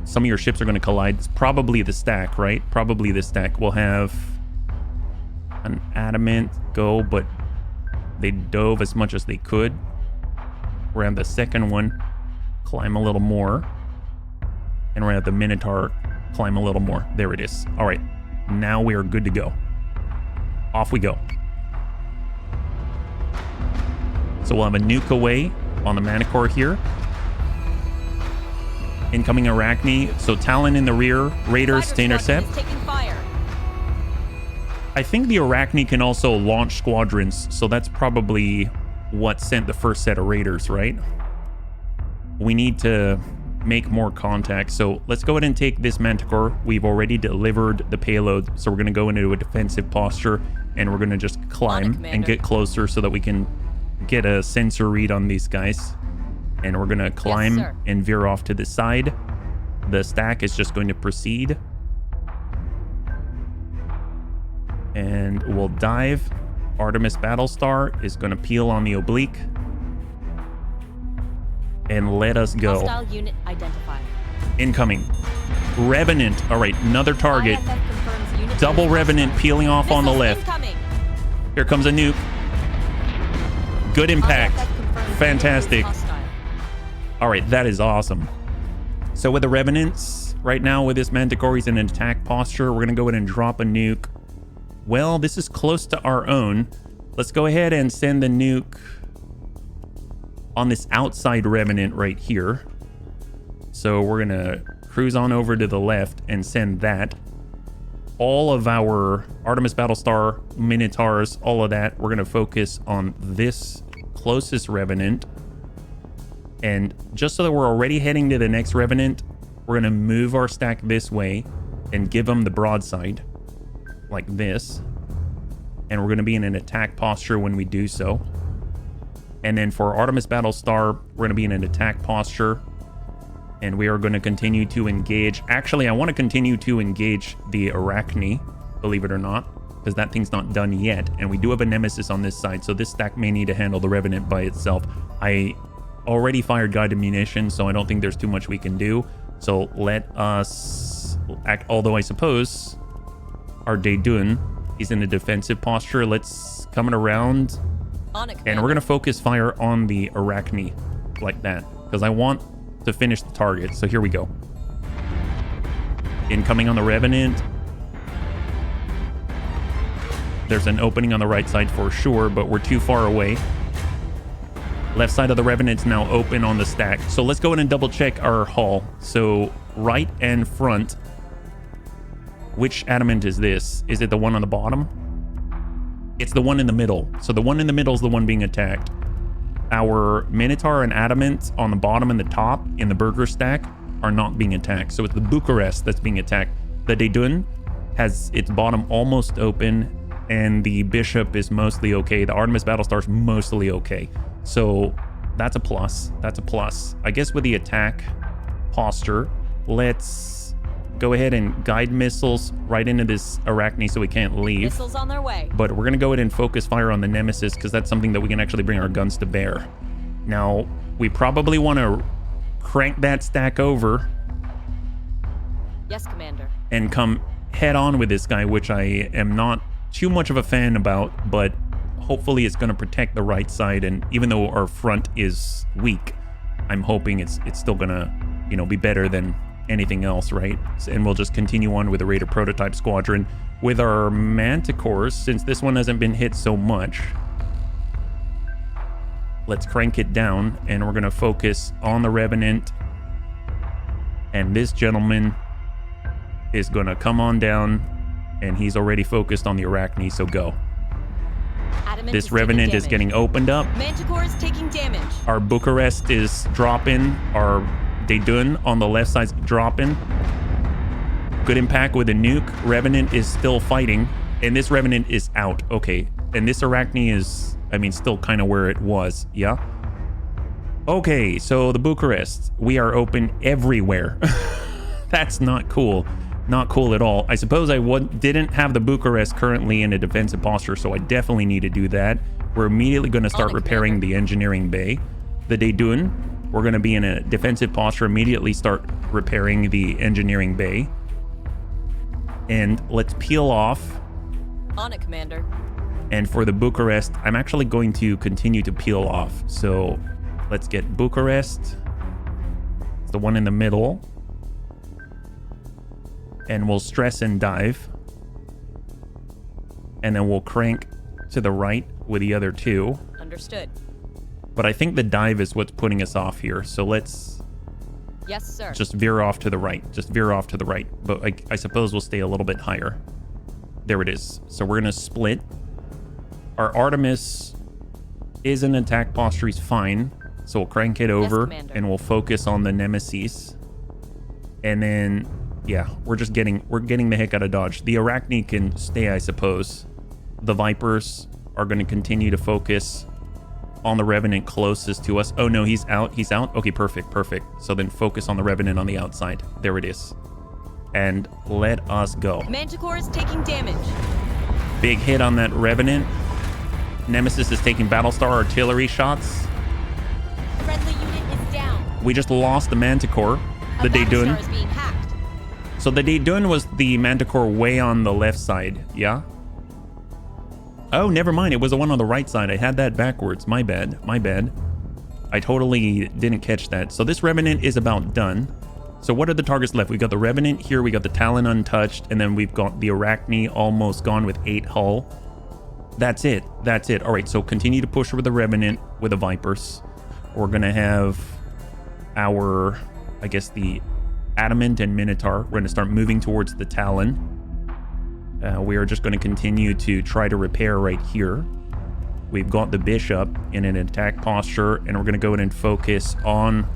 Some of your ships are going to collide. It's probably the stack, right? Probably the stack. We'll have an Adamant go, but they dove as much as they could. We're at the second one. Climb a little more. And we're at the Minotaur. Climb a little more. There it is. All right. Now we are good to go. Off we go. So we'll have a nuke away on the Manticore here. Incoming Arachne. So Talon in the rear. Raiders to intercept. I think the Arachne can also launch squadrons. So that's probably what sent the first set of Raiders, right? We need to make more contact. So let's go ahead and take this Manticore. We've already delivered the payload. So we're going to go into a defensive posture. And we're going to just climb and get closer so that we can get a sensor read on these guys. And we're going to climb and veer off to the side. The stack is just going to proceed. And we'll dive. Artemis Battlestar is going to peel on the oblique. And let us go.
Hostile unit identified.
Incoming. Revenant. All right, another target. Double Revenant peeling off on the left.
Incoming.
Here comes a nuke. Good impact. Fantastic. All right, that is awesome. So with the Revenants, right now with this Manticore, he's in an attack posture. We're going to go ahead and drop a nuke. Well, this is close to our own. Let's go ahead and send the nuke on this outside Revenant right here. So we're going to cruise on over to the left and send that. All of our Artemis Battlestar, Minotaurs, all of that, we're going to focus on this closest Revenant. And just so that we're already heading to the next Revenant, we're going to move our stack this way and give them the broadside like this. And we're going to be in an attack posture when we do so. And then for Artemis Battlestar, we're going to be in an attack posture. And we are going to continue to engage. Actually, I want to continue to engage the Arachne, believe it or not, because that thing's not done yet. And we do have a Nemesis on this side, so this stack may need to handle the Revenant by itself. I already fired guided munitions, so I don't think there's too much we can do. So let us act, although I suppose our Daedun is in a defensive posture. Let's come it around. And we're going to focus fire on the Arachne like that, because I want to finish the target. So here we go. Incoming on the Revenant. There's an opening on the right side for sure, but we're too far away. Left side of the Revenant's now open on the stack. So let's go ahead and double check our hull. So right and front. Which adamant is this? Is it the one on the bottom? It's the one in the middle. So the one in the middle is the one being attacked. Our Minotaur and Adamant on the bottom and the top in the burger stack are not being attacked. So it's the Bucharest that's being attacked. The Daedun has its bottom almost open, and the Bishop is mostly okay. The Artemis Battlestar is mostly okay. So that's a plus. That's a plus. I guess with the attack posture, let's go ahead and guide missiles right into this Arachne so we can't leave.
Missiles on their way.
But we're going to go ahead and focus fire on the Nemesis because that's something that we can actually bring our guns to bear. Now, we probably want to crank that stack over.
Yes, Commander.
And come head on with this guy, which I am not too much of a fan about, but hopefully it's going to protect the right side. And even though our front is weak, I'm hoping it's still going to, be better than anything else, right? And we'll just continue on with the Raider prototype squadron with our Manticores. Since this one hasn't been hit so much, let's crank it down, and we're going to focus on the Revenant. And this gentleman is going to come on down, and he's already focused on the Arachne, so go.
Adamant
This Revenant is getting opened up.
Manticore is taking damage.
Our Bucharest is dropping. Our Daedun on the left side's dropping. Good impact with a nuke. Revenant is still fighting, and this Revenant is out. Okay, and this Arachne is, I mean, still kind of where it was. Yeah. Okay, so the Bucharest, we are open everywhere. That's not cool. Not cool at all. I suppose I didn't have the Bucharest currently in a defensive posture, so I definitely need to do that. We're immediately going to start repairing the engineering bay. The Daedun, we're going to be in a defensive posture, immediately start repairing the engineering bay. And let's peel off.
On it, Commander.
And for the Bucharest, I'm actually going to continue to peel off. So let's get Bucharest. It's the one in the middle. And we'll stress and dive. And then we'll crank to the right with the other two.
Understood.
But I think the dive is what's putting us off here. So let's
Yes, sir.
just veer off to the right. Just veer off to the right. But I suppose we'll stay a little bit higher. There it is. So we're going to split. Our Artemis is in attack posture. He's fine. So we'll crank it over and we'll focus on the Nemesis. And then, yeah, we're getting the heck out of Dodge. The Arachne can stay, I suppose. The Vipers are going to continue to focus on the Revenant closest to us. Oh no, he's out. He's out. Okay, perfect. So then focus on the Revenant on the outside. There it is. And let us go.
Manticore is taking damage.
Big hit on that Revenant. Nemesis is taking Battlestar artillery shots.
Friendly unit is down.
We just lost the Manticore, the Daedun.
Battlestar is being hacked.
So the Daedun was the Manticore way on the left side, yeah? Oh, never mind. It was the one on the right side. I had that backwards. My bad. I totally didn't catch that. So this Revenant is about done. So what are the targets left? We got the Revenant here. We got the Talon untouched. And then we've got the Arachne almost gone with 8 hull. That's it. All right, so continue to push with the Revenant with the Vipers. We're going to have our, I guess, the Adamant and Minotaur. We're going to start moving towards the Talon. We are just going to continue to try to repair right here. We've got the Bishop in an attack posture, and we're going to go in and focus on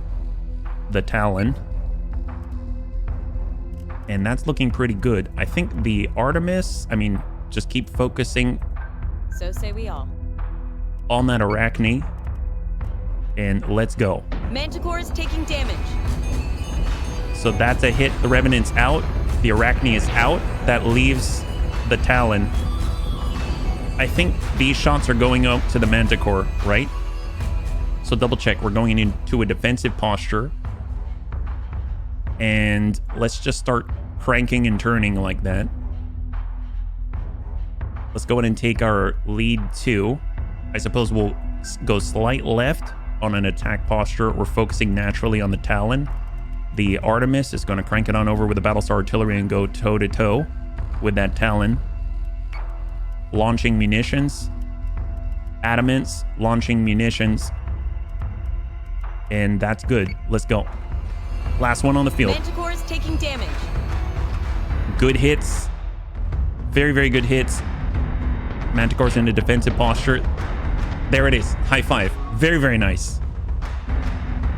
the Talon. And that's looking pretty good. I think the Artemis, just keep focusing.
So say we all.
On that Arachne. And let's go.
Manticore is taking damage.
So that's a hit. The Revenant's out. The Arachne is out. That leaves the Talon. I think these shots are going up to the Manticore, right? So double check. We're going into a defensive posture. And let's just start cranking and turning like that. Let's go ahead and take our lead 2. I suppose we'll go slight left on an attack posture. We're focusing naturally on the Talon. The Artemis is going to crank it on over with the Battlestar artillery and go toe-to-toe with that Talon. Launching munitions. Adamants launching munitions. And that's good. Let's go. Last one on the field.
Manticore is taking damage.
Good hits. Very, very good hits. Manticore's in a defensive posture. There it is. High five. Very, very nice.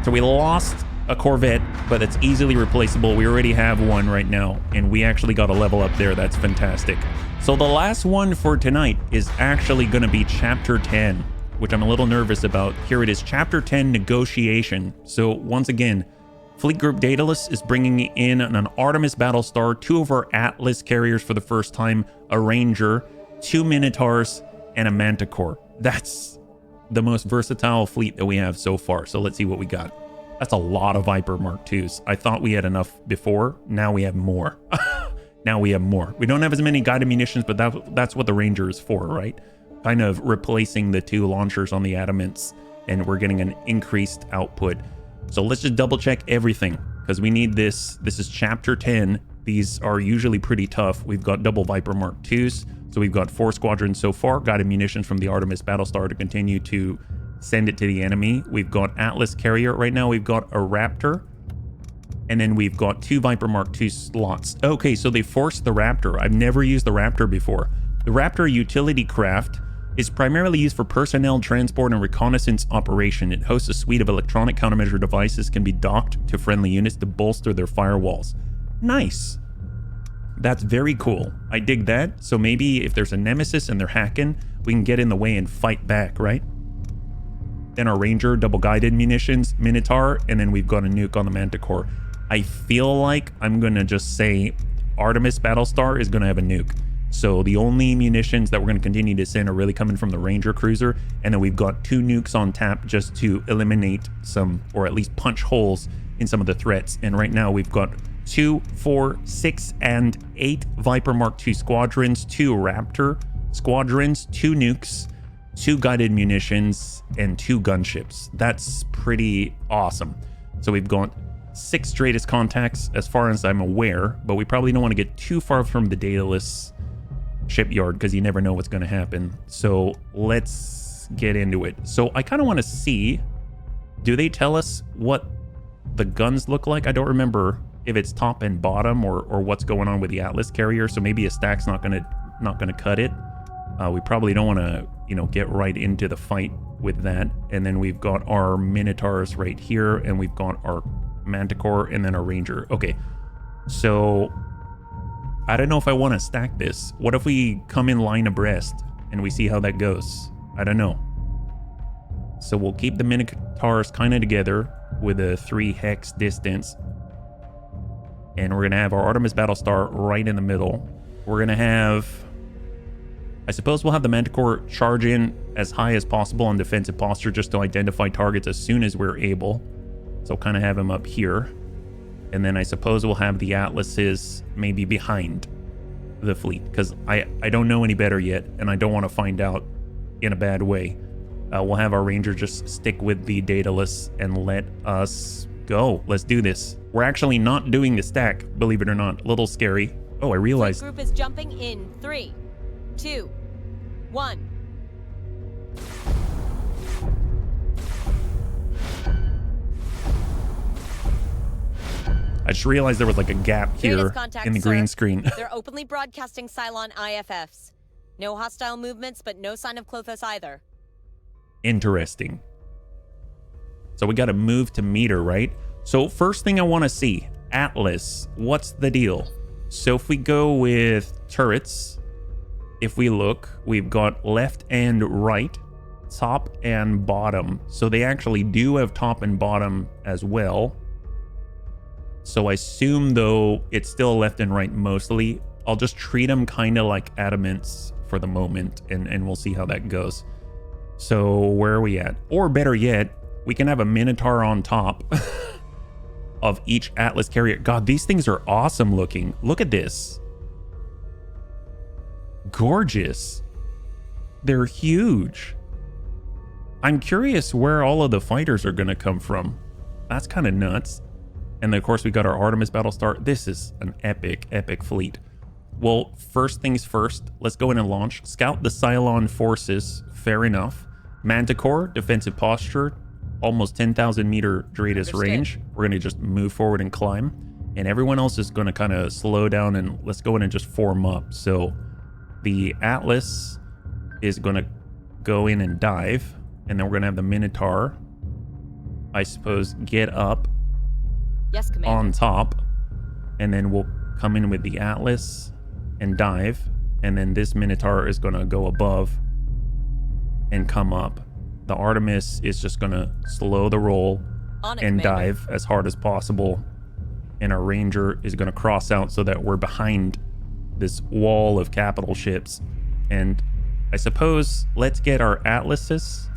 So we lost a Corvette, but it's easily replaceable. We already have one right now, and we actually got a level up there. That's fantastic. So the last one for tonight is actually going to be Chapter 10, which I'm a little nervous about. Here it is, Chapter 10, Negotiation. So once again, Fleet Group Daedalus is bringing in an Artemis Battlestar, 2 of our Atlas carriers for the first time, a Ranger, 2 Minotaurs, and a Manticore. That's the most versatile fleet that we have so far. So let's see what we got. That's a lot of Viper Mark IIs. I thought we had enough before. Now we have more. Now we have more. We don't have as many guided munitions, but that's what the Ranger is for, right? Kind of replacing the 2 launchers on the Adamants, and we're getting an increased output. So let's just double check everything, because we need this. This is Chapter 10. These are usually pretty tough. We've got double Viper Mark IIs. So we've got 4 squadrons so far. Guided munitions from the Artemis Battlestar to continue to send it to the enemy. We've got Atlas carrier. Right now we've got a Raptor. And then we've got 2 Viper Mark II slots. Okay, so they forced the Raptor. I've never used the Raptor before. The Raptor utility craft is primarily used for personnel transport and reconnaissance operation. It hosts a suite of electronic countermeasure devices can be docked to friendly units to bolster their firewalls. Nice. That's very cool. I dig that. So maybe if there's a nemesis and they're hacking, we can get in the way and fight back, right? Then our Ranger, double guided munitions, Minotaur, and then we've got a nuke on the Manticore. I feel like I'm going to just say Artemis Battlestar is going to have a nuke. So the only munitions that we're going to continue to send are really coming from the Ranger cruiser. And then we've got 2 nukes on tap just to eliminate some, or at least punch holes in some of the threats. And right now we've got 2, 4, 6, and 8 Viper Mark II squadrons, 2 Raptor squadrons, 2 nukes, 2 guided munitions, and 2 gunships. That's pretty awesome. So we've got 6 Stratus contacts as far as I'm aware, but we probably don't want to get too far from the dataless shipyard because you never know what's going to happen. So let's get into it. So I kind of want to see, do they tell us what the guns look like? I don't remember if it's top and bottom or what's going on with the Atlas carrier. So maybe a stack's not gonna cut it. We probably don't want to, you know, get right into the fight with that. And then we've got our Minotaurs right here, and we've got our Manticore, and then our Ranger. Okay, so I don't know if I want to stack this. What if we come in line abreast and we see how that goes? I don't know. So we'll keep the Minotaurs kind of together with a 3 hex distance. And we're going to have our Artemis Battlestar right in the middle. We're going to have, I suppose we'll have the Manticore charge in as high as possible on defensive posture just to identify targets as soon as we're able. So kind of have him up here. And then I suppose we'll have the Atlases maybe behind the fleet, because I don't know any better yet, and I don't want to find out in a bad way. We'll have our Ranger just stick with the Daedalus and let us go. Let's do this. We're actually not doing the stack, believe it or not. A little scary. Oh, I realized.
Group is jumping in 3, 2, 1.
I just realized there was like a gap here in the green screen.
They're openly broadcasting Cylon IFFs. No hostile movements, but no sign of Klothos either.
Interesting. So we got to move to meter, right? So first thing I want to see, Atlas, what's the deal? So if we go with turrets, if we look, we've got left and right, top and bottom. So they actually do have top and bottom as well. So I assume, though, it's still left and right mostly. I'll just treat them kind of like adamants for the moment, and we'll see how that goes. So where are we at? Or better yet, we can have a Minotaur on top of each Atlas carrier. God, these things are awesome looking. Look at this. Gorgeous. They're huge. I'm curious where all of the fighters are going to come from. That's kind of nuts. And then, of course, we got our Artemis Battlestar. This is an epic, epic fleet. Well, first things first, let's go in and launch. Scout the Cylon forces. Fair enough. Manticore, defensive posture. Almost 10,000 meter radius range. We're going to just move forward and climb. And everyone else is going to kind of slow down, and let's go in and just form up. So the Atlas is going to go in and dive. And then we're going to have the Minotaur, I suppose, get up.
Yes, Commander.
On top, and then we'll come in with the Atlas and dive, and then this Minotaur is going to go above and come up. The Artemis is just going to slow the roll and dive as hard as possible, and our Ranger is going to cross out so that we're behind this wall of capital ships. And I suppose let's get our Atlases.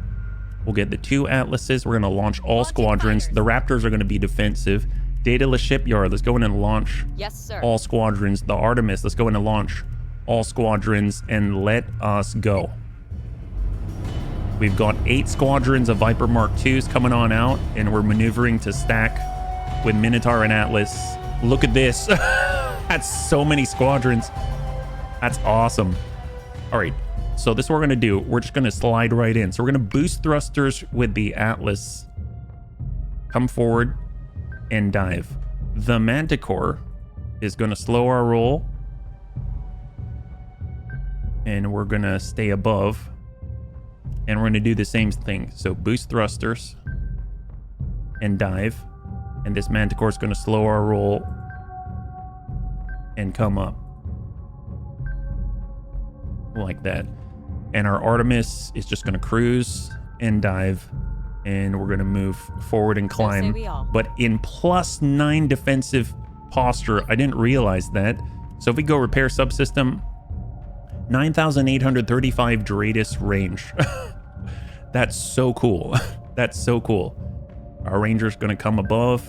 We'll get the 2 Atlases. We're going to launch all squadrons. The Raptors are going to be defensive. Daedalus shipyard, let's go in and launch all squadrons. The Artemis, let's go in and launch all squadrons and let us go. We've got 8 squadrons of Viper Mark IIs coming on out, and we're maneuvering to stack with Minotaur and Atlas. Look at this. That's so many squadrons. That's awesome. All right, so this is what we're going to do. We're just going to slide right in. So we're going to boost thrusters with the Atlas. Come forward and dive. The Manticore is going to slow our roll, and we're going to stay above, and we're going to do the same thing. So boost thrusters and dive, and this Manticore is going to slow our roll and come up. like that. And our Artemis is just going to cruise and dive. And we're going to move forward and climb.
say we all.
But in +9 defensive posture, I didn't realize that. So if we go repair subsystem, 9,835 Dradis range. That's so cool. That's so cool. Our Ranger's going to come above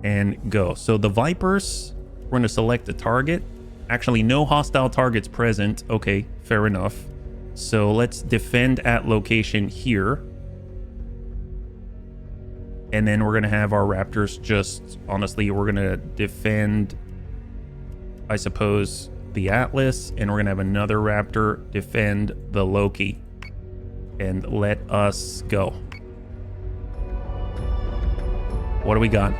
and go. So the Vipers, we're going to select a target. Actually, no hostile targets present. Okay, fair enough. So let's defend at location here. And then we're going to have our Raptors just, honestly, we're going to defend, I suppose, the Atlas. And we're going to have another Raptor defend the Loki. And let us go. What do we got?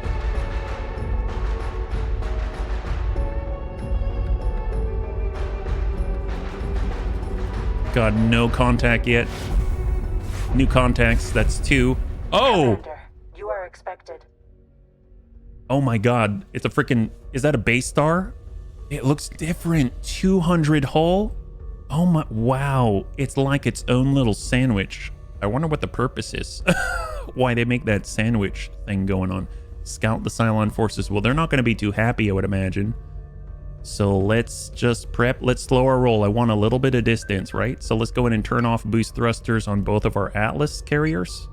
God, no contact yet. New contacts, that's 2. Oh!
Commander, you are expected.
Oh my god, it's a freaking... Is that a base star? It looks different. 200 hull? Oh my... Wow. It's like its own little sandwich. I wonder what the purpose is. Why they make that sandwich thing going on. Scout the Cylon forces. Well, they're not going to be too happy, I would imagine. So let's just prep. Let's slow our roll. I want a little bit of distance, right? So let's go in and turn off boost thrusters on both of our Atlas carriers.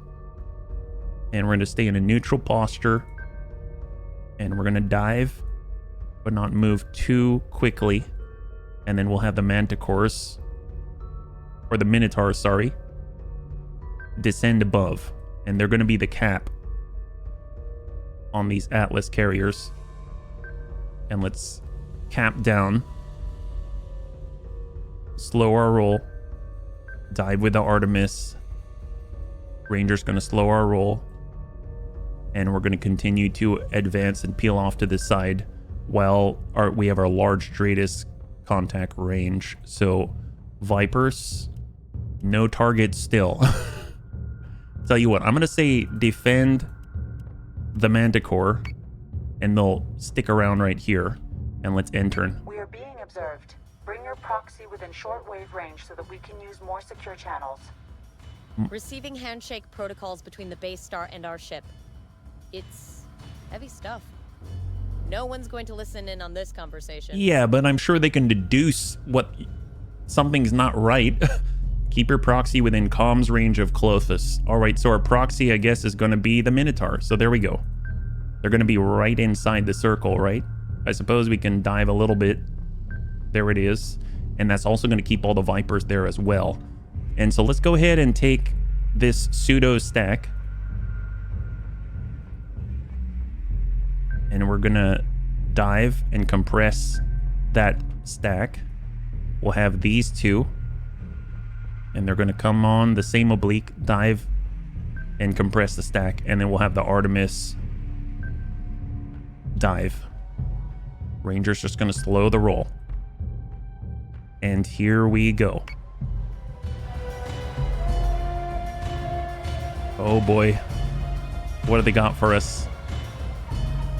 And we're going to stay in a neutral posture. And we're going to dive, but not move too quickly. And then we'll have the Manticores, or the Minotaurs, sorry, descend above. And they're going to be the cap on these Atlas carriers. And let's cap down. Slow our roll. Dive with the Artemis. Ranger's going to slow our roll. And we're going to continue to advance and peel off to the side while we have our large Dradis contact range. So Vipers, no target still. Tell you what, I'm going to say defend the Manticore, and they'll stick around right here. And let's enter.
We are being observed. Bring your proxy within shortwave range so that we can use more secure channels.
Receiving handshake protocols between the base star and our ship. It's heavy stuff. No one's going to listen in on this conversation.
Yeah, but I'm sure they can deduce what something's not right. Keep your proxy within comms range of Clothis. All right, so our proxy, I guess, is going to be the Minotaur. So there we go. They're going to be right inside the circle, right? I suppose we can dive a little bit. There it is. And that's also going to keep all the Vipers there as well. And so let's go ahead and take this pseudo stack. And we're going to dive and compress that stack. We'll have these two. And they're going to come on the same oblique, dive and compress the stack. And then we'll have the Artemis dive. Ranger's just going to slow the roll. And here we go. Oh boy. What do they got for us?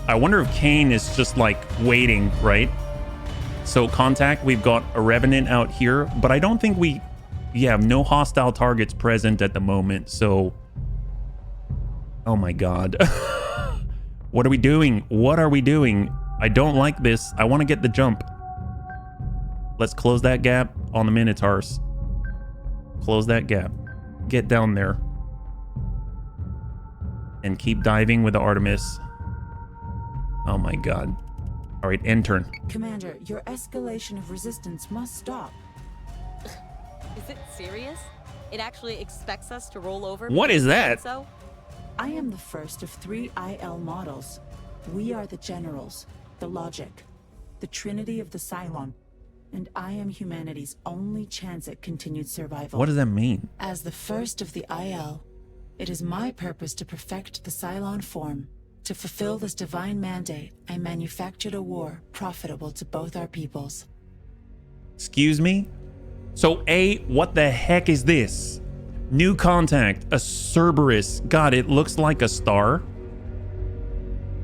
I wonder if Kane is just like waiting, right? So contact, we've got a Revenant out here, but I don't think we... Yeah, no hostile targets present at the moment, so... Oh my god. What are we doing? What are we doing? I don't like this. I want to get the jump. Let's close that gap on the Minotaurs. Close that gap. Get down there. And keep diving with the Artemis. Oh my god. All right, end turn.
Commander, your escalation of resistance must stop.
Is it serious? It actually expects us to roll over?
What is that?
So?
I am the first of 3 IL models. We are the generals, the logic, the trinity of the Cylon, and I am humanity's only chance at continued survival.
What does that mean?
As the first of the IL, it is my purpose to perfect the Cylon form. To fulfill this divine mandate, I manufactured a war profitable to both our peoples.
Excuse me? So what the heck is this? New contact, a Cerberus. God, it looks like a star.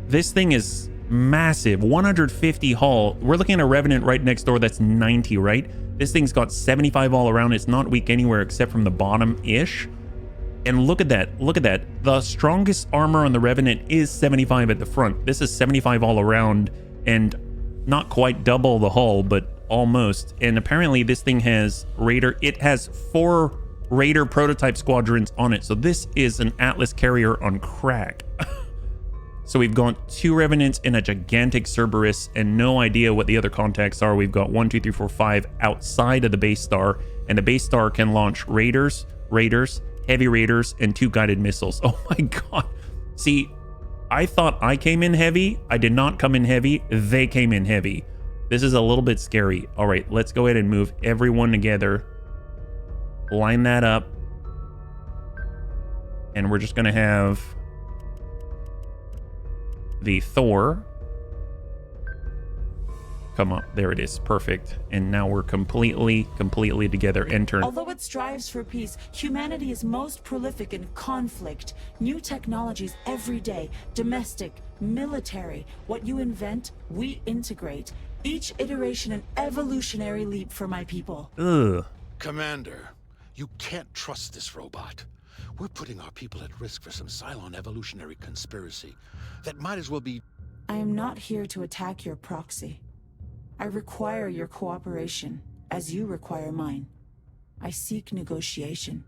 This thing is massive 150 hull. We're looking at a Revenant right next door that's 90, right? This thing's got 75 all around. It's not weak anywhere except from the bottom-ish. And look at that. Look at that. The strongest armor on the Revenant is 75 at the front. This is 75 all around and not quite double the hull, but almost. And apparently this thing has Raider. It has 4 Raider prototype squadrons on it. So this is an Atlas carrier on crack. So we've got 2 Revenants and a gigantic Cerberus and no idea what the other contacts are. We've got 1, 2, 3, 4, 5 outside of the base star. And the base star can launch Raiders, Heavy Raiders, and 2 guided missiles. Oh my god. See, I thought I came in heavy. I did not come in heavy. They came in heavy. This is a little bit scary. All right, let's go ahead and move everyone together. Line that up. And we're just going to have the Thor come up. There it is. Perfect. And now we're completely together. Enter.
Although it strives for peace, humanity is most prolific in conflict. New technologies every day. Domestic, military. What you invent, we integrate. Each iteration an evolutionary leap for my people.
Ugh.
Commander, you can't trust this robot. We're putting our people at risk for some Cylon evolutionary conspiracy that might as well be...
I am not here to attack your proxy. I require your cooperation, as you require mine. I seek negotiation.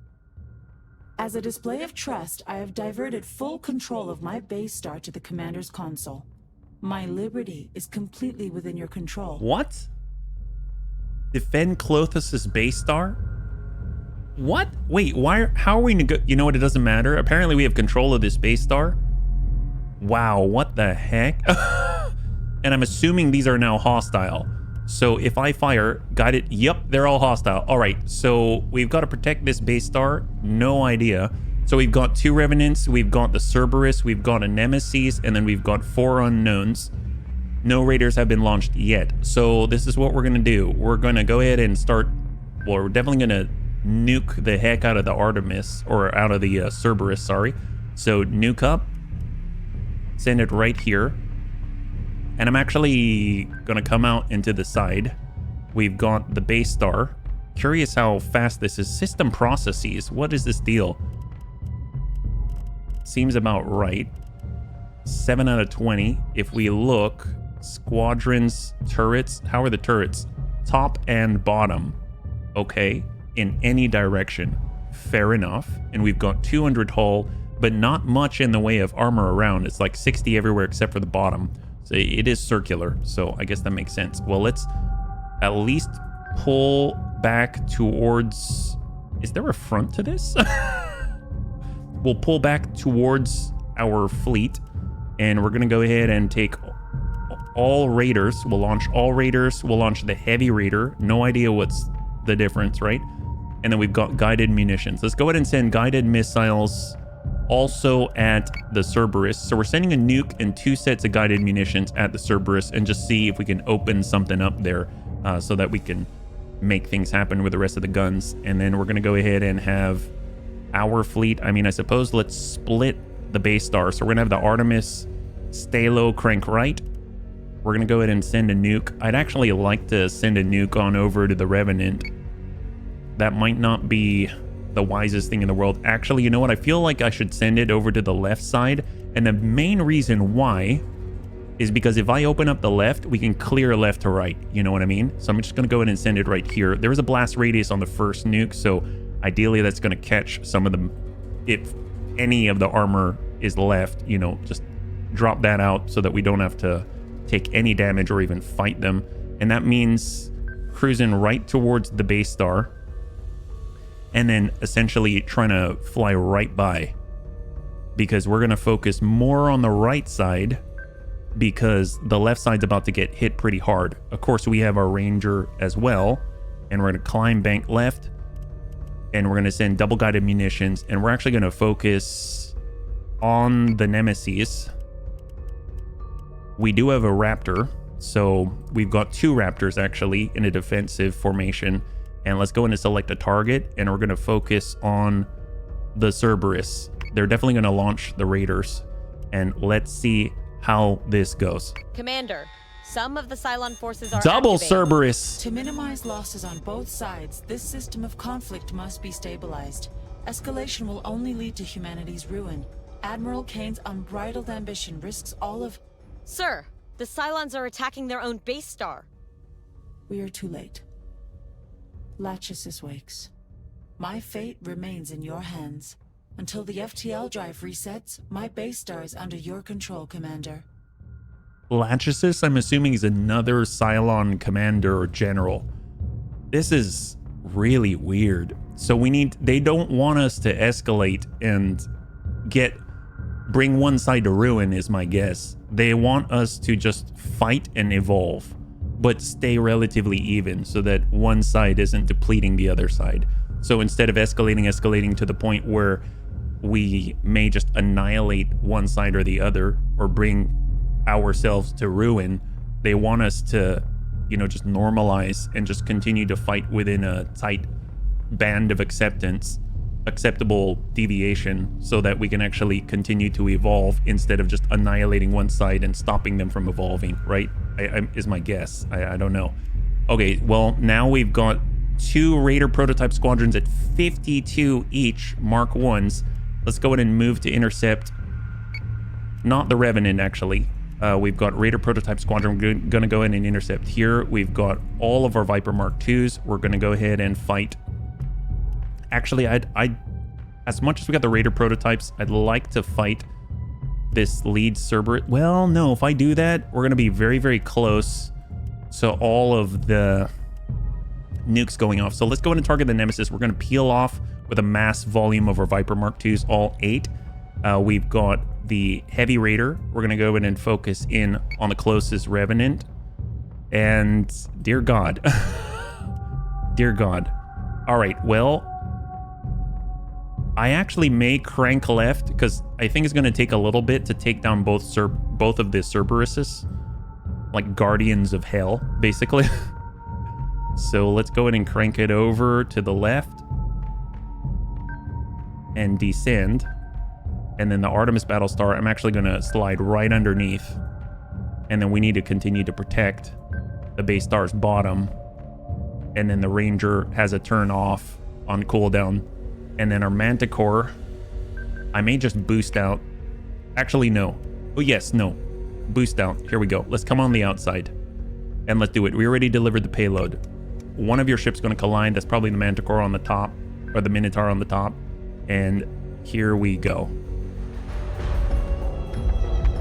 As a display of trust, I have diverted full control of my base star to the commander's console. My liberty is completely within your control.
What? Defend Klothos's base star? What? Wait, why? How are we you know what? It doesn't matter. Apparently we have control of this base star. Wow, what the heck? And I'm assuming these are now hostile. So if I fire, got it. Yep, they're all hostile. All right, so we've got to protect this base star. No idea. So we've got 2 Revenants, we've got the Cerberus, we've got a Nemesis, and then we've got 4 unknowns. No Raiders have been launched yet. So this is what we're going to do. We're going to go ahead and start... Well, we're definitely going to nuke the heck out of the Artemis, or out of the Cerberus, sorry. So nuke up. Send it right here. And I'm actually going to come out into the side. We've got the base star. Curious how fast this is. System processes. What is this deal? Seems about right. 7 out of 20. If we look, squadrons, turrets. How are the turrets? Top and bottom. Okay. In any direction. Fair enough. And we've got 200 hull, but not much in the way of armor around. It's like 60 everywhere except for the bottom. So it is circular, so I guess that makes sense. Well, let's at least pull back towards... Is there a front to this? We'll pull back towards our fleet, and we're going to go ahead and take all Raiders. We'll launch all Raiders. We'll launch the Heavy Raider. No idea what's the difference, right? And then we've got guided munitions. Let's go ahead and send guided missiles also at the Cerberus. So we're sending a nuke and 2 sets of guided munitions at the Cerberus and just see if we can open something up there so that we can make things happen with the rest of the guns. And then we're going to go ahead and have our fleet. I mean, I suppose let's split the base star. So we're going to have the Artemis stay low, crank right. We're going to go ahead and send a nuke. I'd actually like to send a nuke on over to the Revenant. That might not be the wisest thing in the world. Actually, you know what? I feel like I should send it over to the left side. And the main reason why is because if I open up the left, we can clear left to right. You know what I mean? So I'm just going to go ahead and send it right here. There is a blast radius on the first nuke, so ideally that's going to catch some of them. If any of the armor is left, you know, just drop that out so that we don't have to take any damage or even fight them. And that means cruising right towards the base star. And then essentially trying to fly right by, because we're going to focus more on the right side because the left side's about to get hit pretty hard. Of course, we have our Ranger as well, and we're going to climb bank left, and we're going to send double guided munitions, and we're actually going to focus on the Nemesis. We do have a Raptor, so we've got 2 Raptors actually in a defensive formation. And let's go in and select a target, and we're going to focus on the Cerberus. They're definitely going to launch the Raiders. And let's see how this goes.
Commander, some of the Cylon forces are
Double
activating.
Cerberus.
To minimize losses on both sides, this system of conflict must be stabilized. Escalation will only lead to humanity's ruin. Admiral Kane's unbridled ambition risks all of...
Sir, the Cylons are attacking their own base star.
We are too late. Lachesis wakes. My fate remains in your hands. Until the FTL drive resets, my base star is under your control, Commander.
Lachesis, I'm assuming, is another Cylon commander or general. This is really weird. So they don't want us to escalate and bring one side to ruin, is my guess. They want us to just fight and evolve, but stay relatively even so that one side isn't depleting the other side. So instead of escalating to the point where we may just annihilate one side or the other or bring ourselves to ruin, they want us to, just normalize and just continue to fight within a tight band of acceptable deviation so that we can actually continue to evolve instead of just annihilating one side and stopping them from evolving, right? Is my guess. I don't know. Okay, well, now we've got 2 Raider prototype squadrons at 52 each, Mark 1s. Let's go ahead and move to intercept. Not the Revenant, actually. We've got Raider prototype squadron. We're going to go ahead and intercept here. We've got all of our Viper Mark 2s. We're going to go ahead and fight. Actually, as much as we got the Raider prototypes, I'd like to fight this lead Cerberus. Well, no, if I do that, we're going to be very, very close to all of the nukes going off. So let's go ahead and target the Nemesis. We're going to peel off with a mass volume of our Viper Mark 2s, all 8. We've got the Heavy Raider. We're going to go in and focus in on the closest Revenant. And dear God. Dear God. All right, well, I actually may crank left because I think it's going to take a little bit to take down both of the Cerberuses. Like guardians of hell, basically. So let's go ahead and crank it over to the left. And descend. And then the Artemis Battlestar, I'm actually going to slide right underneath. And then we need to continue to protect the base star's bottom. And then the Ranger has a turn off on cooldown. And then our Manticore, I may just boost out. Actually, no. Oh, yes, no. Boost out. Here we go. Let's come on the outside. And let's do it. We already delivered the payload. One of your ships going to collide. That's probably the Manticore on the top. Or the Minotaur on the top. And here we go.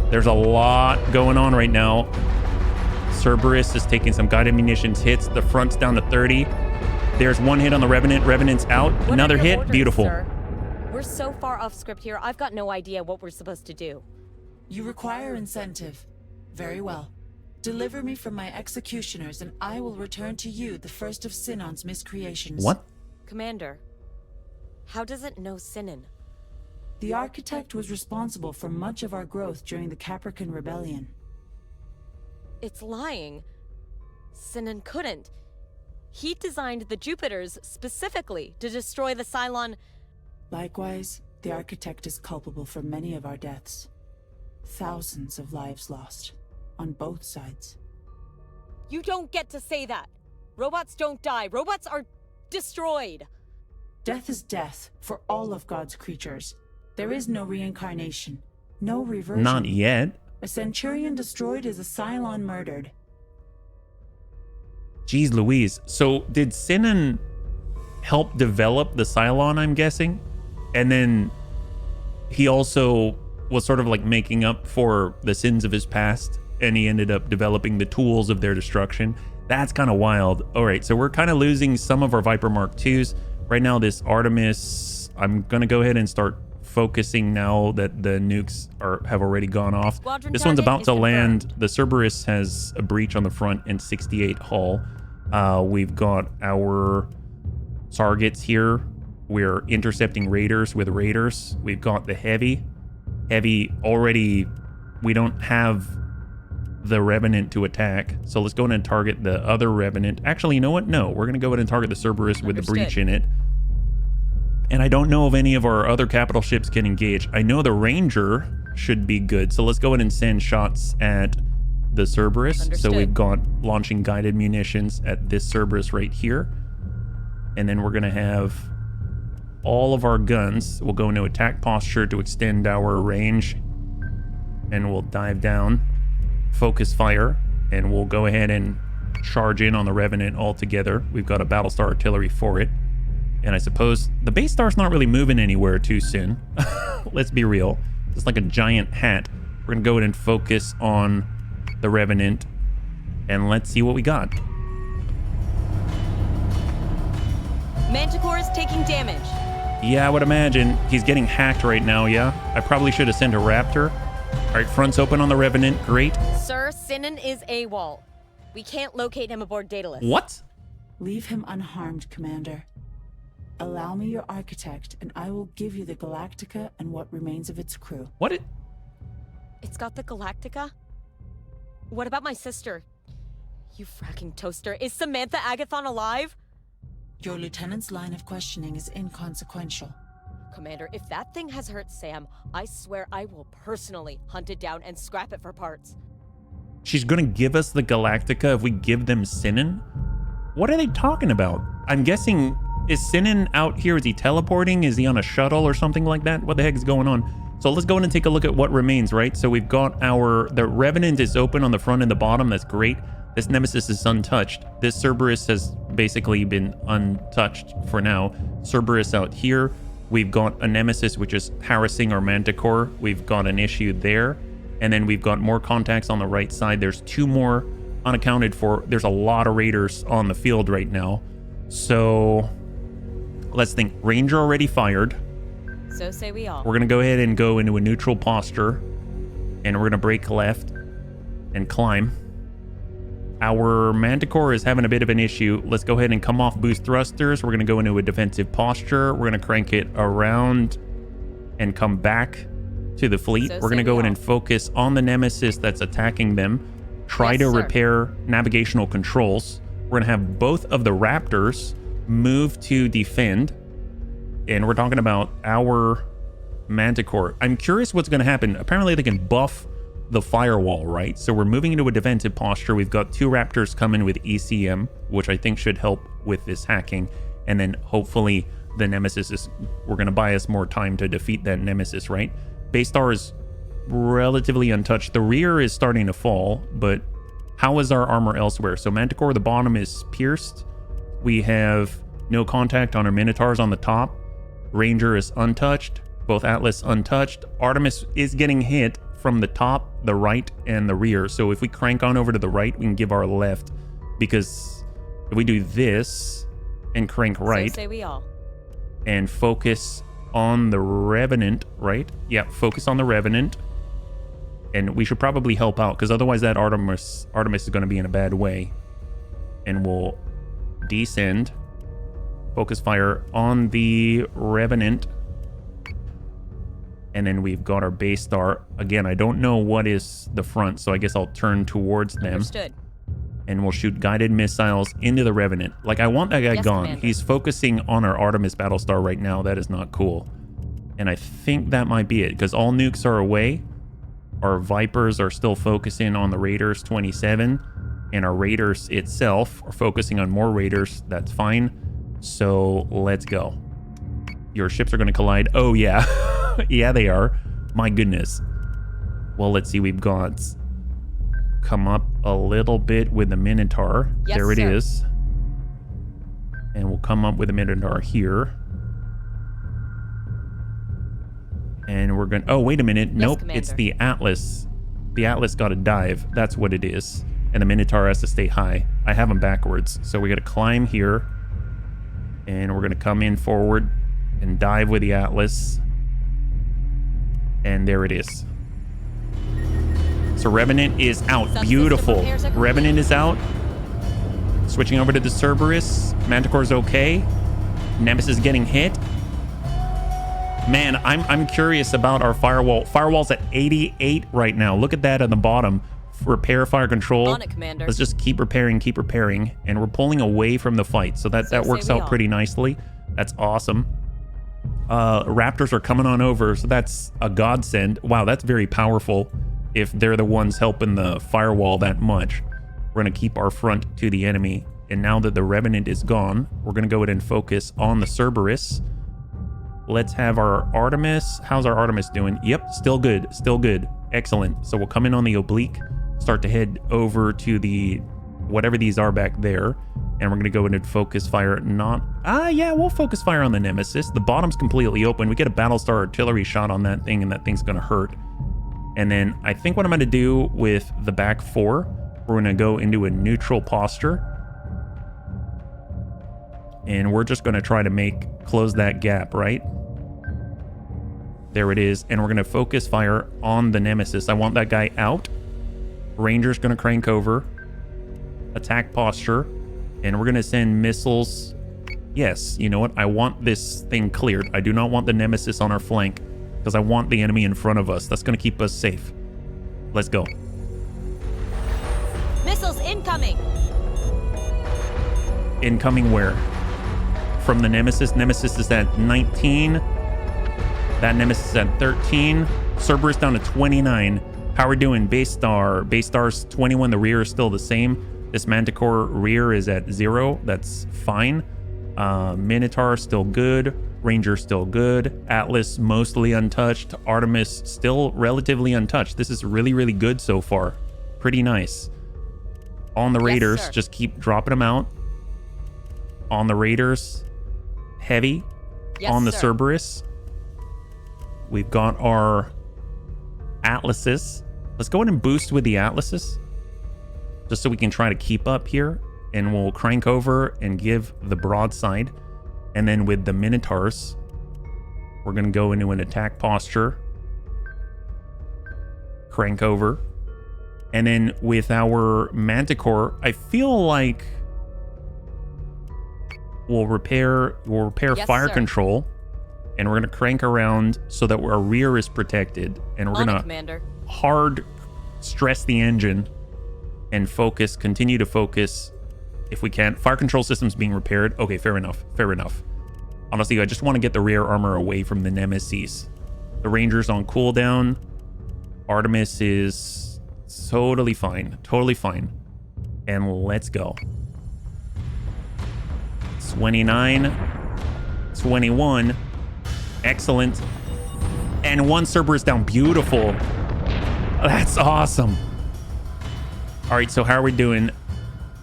There's a lot going on right now. Cerberus is taking some guided munitions hits. The front's down to 30. There's one hit on the Revenant. Revenant's out. Another hit.
Orders,
beautiful.
Sir? We're so far off script here, I've got no idea what we're supposed to do.
You require incentive. Very well. Deliver me from my executioners and I will return to you the first of Sinon's miscreations.
What?
Commander, how does it know Sinon?
The architect was responsible for much of our growth during the Capricorn Rebellion.
It's lying. Sinon couldn't. He designed the Jupiters specifically to destroy the Cylon.
Likewise, the architect is culpable for many of our deaths. Thousands of lives lost, on both sides.
You don't get to say that. Robots don't die. Robots are destroyed.
Death is death for all of God's creatures. There is no reincarnation, no reversion.
Not yet.
A Centurion destroyed is a Cylon murdered.
Jeez Louise. So did Sinon help develop the Cylon, I'm guessing? And then he also was sort of like making up for the sins of his past, and he ended up developing the tools of their destruction. That's kind of wild. All right, so we're kind of losing some of our Viper Mark 2s. Right now, this Artemis, I'm going to go ahead and start focusing now that the nukes have already gone off.
Squadron
this one's
target
about
is
to
confirmed.
land. The Cerberus has a breach on the front and 68 hull. We've got our targets here. We're intercepting raiders with raiders. We've got the heavy already. We don't have the Revenant to attack, so let's go ahead and target the other Revenant. Actually, you know what? No, we're gonna go ahead and target the Cerberus with the breach in it. And I don't know if any of our other capital ships can engage. I know the Ranger should be good. So let's go ahead and send shots at the Cerberus. So
Understood.
we've got launching guided munitions at this Cerberus right here. And then we're going to have all of our guns. We'll go into attack posture to extend our range. And we'll dive down, focus fire, and we'll go ahead and charge in on the Revenant altogether. We've got a Battlestar artillery for it. And I suppose the base star's not really moving anywhere too soon. Let's be real. It's like a giant hat. We're going to go ahead and focus on the Revenant. And let's see what we got.
Manticore is taking damage.
Yeah, I would imagine. He's getting hacked right now, yeah? I probably should have sent a Raptor. All right, front's open on the Revenant. Great.
Sir, Sinan is AWOL. We can't locate him aboard Daedalus.
What?
Leave him unharmed, Commander. Allow me your architect, and I will give you the Galactica and what remains of its crew.
What?
It's got the Galactica? What about my sister? You fracking toaster. Is Samantha Agathon alive?
Your lieutenant's line of questioning is inconsequential.
Commander, if that thing has hurt Sam, I swear I will personally hunt it down and scrap it for parts.
She's going to give us the Galactica if we give them Sinan? What are they talking about? I'm guessing, is Sinan out here? Is he teleporting? Is he on a shuttle or something like that? What the heck is going on? So let's go in and take a look at what remains, right? So we've got the Revenant is open on the front and the bottom. That's great. This Nemesis is untouched. This Cerberus has basically been untouched for now. Cerberus out here. We've got a Nemesis which is harassing our Manticore. We've got an issue there. And then we've got more contacts on the right side. There's 2 more unaccounted for. There's a lot of Raiders on the field right now. So let's think. Ranger already fired.
So say we all.
We're going to go ahead and go into a neutral posture. And we're going to break left and climb. Our Manticore is having a bit of an issue. Let's go ahead and come off boost thrusters. We're going to go into a defensive posture. We're going to crank it around and come back to the fleet.
So
we're going to go in and focus on the Nemesis that's attacking them. Try to repair navigational controls. We're going to have both of the Raptors move to defend. And we're talking about our Manticore. I'm curious what's going to happen. Apparently they can buff the firewall, right? So we're moving into a defensive posture. We've got 2 Raptors coming with ECM, which I think should help with this hacking. And then hopefully the Nemesis we're going to buy us more time to defeat that Nemesis, right? Base Star is relatively untouched. The rear is starting to fall, but how is our armor elsewhere? So Manticore, the bottom is pierced. We have no contact on our Minotaurs on the top. Ranger is untouched. Both Atlas untouched. Artemis is getting hit from the top, the right, and the rear. So if we crank on over to the right, we can give our left. Because if we do this and crank right,
So say we all.
and focus on the Revenant, right? Yeah, focus on the Revenant. And we should probably help out, because otherwise that Artemis is going to be in a bad way. And we'll descend. Focus fire on the Revenant. And then we've got our base star. Again, I don't know what is the front, so I guess I'll turn towards them.
Understood.
And we'll shoot guided missiles into the Revenant. Like, I want that guy
Yes,
gone.
Commander.
He's focusing on our Artemis Battlestar right now. That is not cool. And I think that might be it, because all nukes are away. Our Vipers are still focusing on the Raiders 27. And our Raiders itself are focusing on more Raiders. That's fine. So let's go. Your ships are going to collide. Oh, yeah. Yeah, they are. My goodness. Well, let's see. We've got come up a little bit with the Minotaur.
Yes,
there it
sir.
is. And we'll come up with the Minotaur here. And we're going to... Oh, wait a minute. Nope. It's
Commander.
the Atlas. The Atlas got to dive. That's what it is. And the Minotaur has to stay high. I have them backwards. So we got to climb here. And we're going to come in forward and dive with the Atlas. And there it is. So Revenant is out.
Subsystem
Beautiful.
repairs are complete.
Revenant is out. Switching over to the Cerberus. Manticore's okay. Nemesis getting hit. Man, I'm curious about our firewall. Firewall's at 88 right now. Look at that on the bottom. Repair fire control.
On it, Commander.
Let's just keep repairing, and we're pulling away from the fight. So that
So
works
say we
out
all.
pretty nicely. That's awesome. Raptors are coming on over, so that's a godsend. Wow, that's very powerful if they're the ones helping the firewall that much. We're going to keep our front to the enemy. And now that the Revenant is gone, we're going to go ahead and focus on the Cerberus. Let's have our Artemis. How's our Artemis doing? Yep, still good. Still good. Excellent. So we'll come in on the oblique, start to head over to the whatever these are back there. And we're going to go in and focus fire. Yeah, we'll focus fire on the Nemesis. The bottom's completely open. We get a Battlestar artillery shot on that thing, and that thing's going to hurt. And then I think what I'm going to do with the back four, we're going to go into a neutral posture. And we're just going to try to close that gap, right? There it is. And we're going to focus fire on the Nemesis. I want that guy out. Ranger's going to crank over. Attack posture. And we're going to send missiles. Yes, you know what? I want this thing cleared. I do not want the Nemesis on our flank because I want the enemy in front of us. That's going to keep us safe. Let's go.
Missiles incoming!
Incoming where? From the Nemesis. Nemesis is at 19. That Nemesis is at 13. Cerberus down to 29. How are we doing? Base Star. Base Star's 21. The rear is still the same. This Manticore rear is at 0. That's fine. Minotaur still good. Ranger still good. Atlas mostly untouched. Artemis still relatively untouched. This is really, really good so far. Pretty nice. On the Raiders, just keep dropping them out. On the Raiders, heavy. On the Cerberus, we've got our Atlases. Let's go ahead and boost with the Atlases, just so we can try to keep up here. And we'll crank over and give the broadside. And then with the Minotaurs, we're going to go into an attack posture. Crank over. And then with our Manticore, I feel like we'll repair fire control. And we're going to crank around so that our rear is protected. And we're going to hard stress the engine and focus, continue to focus if we can. Fire control system's being repaired. Okay, fair enough. Fair enough. Honestly, I just want to get the rear armor away from the Nemesis. The Ranger's on cooldown. Artemis is totally fine. Totally fine. And let's go. 29. 21. Excellent. And one Cerberus down. Beautiful. That's awesome. All right, so how are we doing?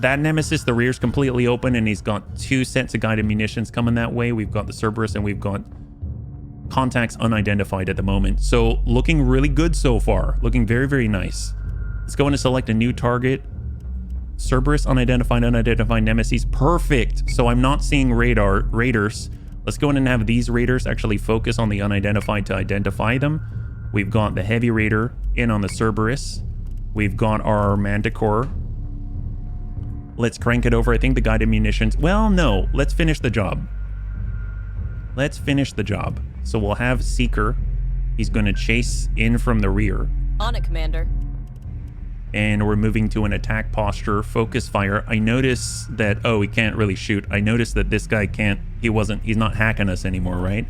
That Nemesis, the rear's completely open, and he's got 2 sets of guided munitions coming that way. We've got the Cerberus, and we've got contacts unidentified at the moment. So looking really good so far. Looking very, very nice. Let's go in and select a new target. Cerberus, unidentified, unidentified Nemesis. Perfect. So I'm not seeing raiders. Let's go in and have these raiders actually focus on the unidentified to identify them. We've got the heavy raider in on the Cerberus. We've got our Manticore. Let's crank it over. I think the guided munitions... Well, no. Let's finish the job. Let's finish the job. So we'll have Seeker. He's going to chase in from the rear.
On it, Commander.
And we're moving to an attack posture. Focus fire. I notice that... Oh, he can't really shoot. I noticed that this guy can't... He's not hacking us anymore, right?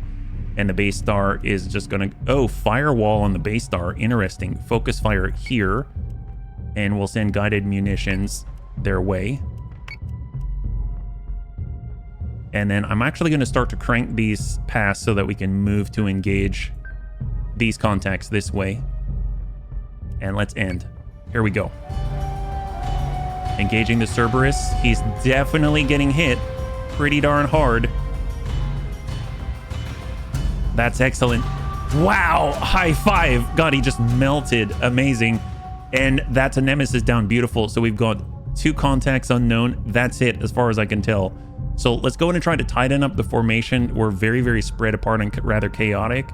And the base star is just going to... Oh, firewall on the base star. Interesting. Focus fire here. And we'll send guided munitions their way. And then I'm actually going to start to crank these past so that we can move to engage these contacts this way. And let's end. Here we go. Engaging the Cerberus. He's definitely getting hit pretty darn hard. That's excellent. Wow, high five. God, he just melted. Amazing. And that's a Nemesis down. Beautiful. So we've got 2 contacts unknown. That's it as far as I can tell. So let's go in and try to tighten up the formation. We're very, very spread apart and rather chaotic,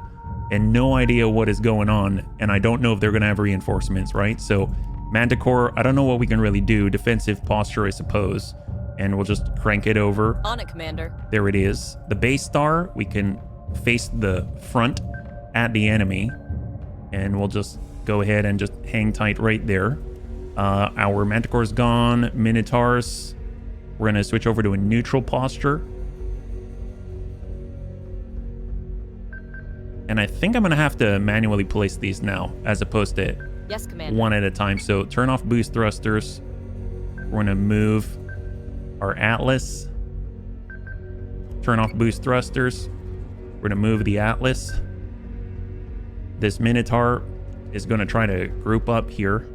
and no idea what is going on. And I don't know if they're going to have reinforcements, right? So Manticore, I don't know what we can really do. Defensive posture, I suppose. And we'll just crank it over.
On it, Commander.
There it is. The base star, we can face the front at the enemy. And we'll just go ahead and just hang tight right there. Our Manticore's gone. Minotaurs. We're going to switch over to a neutral posture. And I think I'm going to have to manually place these now as opposed to
Yes, Commander.
one at a time. So turn off boost thrusters. We're going to move our Atlas. Turn off boost thrusters. We're going to move the Atlas. This Minotaur is going to try to group up here.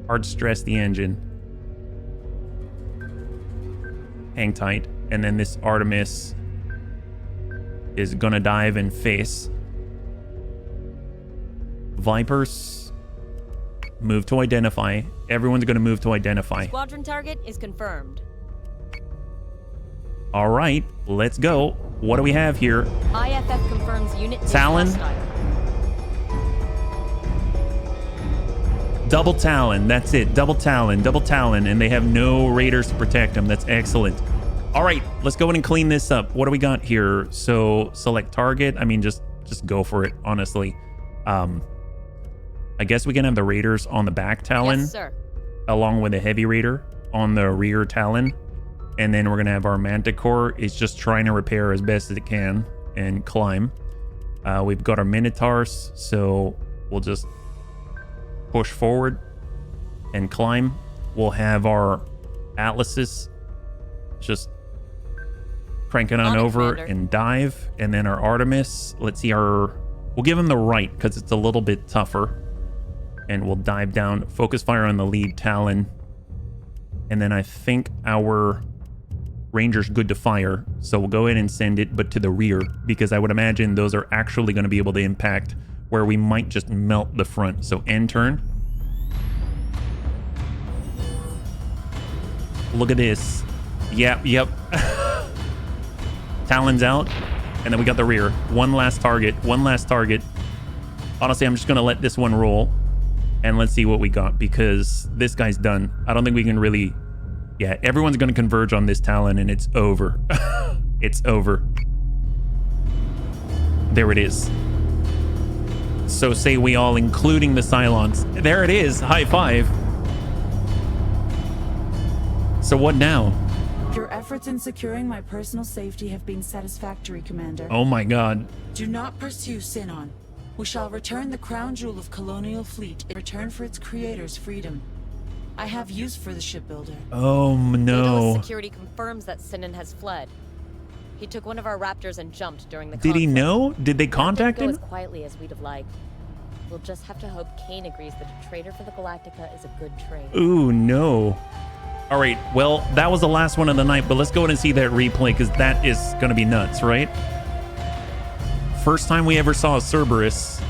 Hard stress the engine. Hang tight. And then this Artemis is going to dive and face. Vipers, move to identify. Everyone's going to move to identify.
Squadron target is confirmed.
All right, let's go. What do we have here?
IFF confirms unit is
Talon?
hostile.
Double Talon. That's it. Double Talon. Double Talon. And they have no raiders to protect them. That's excellent. All right, let's go in and clean this up. What do we got here? So select target. I mean, just go for it, honestly. I guess we can have the raiders on the back Talon.
Yes, sir.
Along with a heavy raider on the rear Talon. And then we're going to have our Manticore. It's just trying to repair as best as it can and climb. We've got our Minotaurs, so we'll just push forward and climb. We'll have our Atlases just cranking on over
Commander.
and dive. And then our Artemis, let's see we'll give them the right because it's a little bit tougher. And we'll dive down, focus fire on the lead Talon. And then I think our Ranger's good to fire. So we'll go ahead and send it, but to the rear, because I would imagine those are actually going to be able to impact where we might just melt the front. So end turn. Look at this. Yep. Talon's out. And then we got the rear. One last target. Honestly, I'm just going to let this one roll. And let's see what we got, because this guy's done. I don't think we can really... Yeah, everyone's going to converge on this Talon, and it's over. It's over. There it is. So say we all, including the Cylons. There it is. High five. So what now?
Your efforts in securing my personal safety have been satisfactory, Commander.
Oh my god.
Do not pursue Sinon. We shall return the crown jewel of Colonial Fleet in return for its creator's freedom. I have use for the shipbuilder.
Oh
Daedalus
no.
security confirms that Sinan has fled. He took one of our Raptors and jumped during the
Did he
conflict.
know? Did they
That
contact
didn't go
him?
as quietly as we'd have liked. We'll just have to hope Kane agrees that a traitor for the Galactica is a good trade.
Ooh, no. All right, well, that was the last one of the night, but let's go ahead and see that replay, because that is going to be nuts, right? First time we ever saw a Cerberus.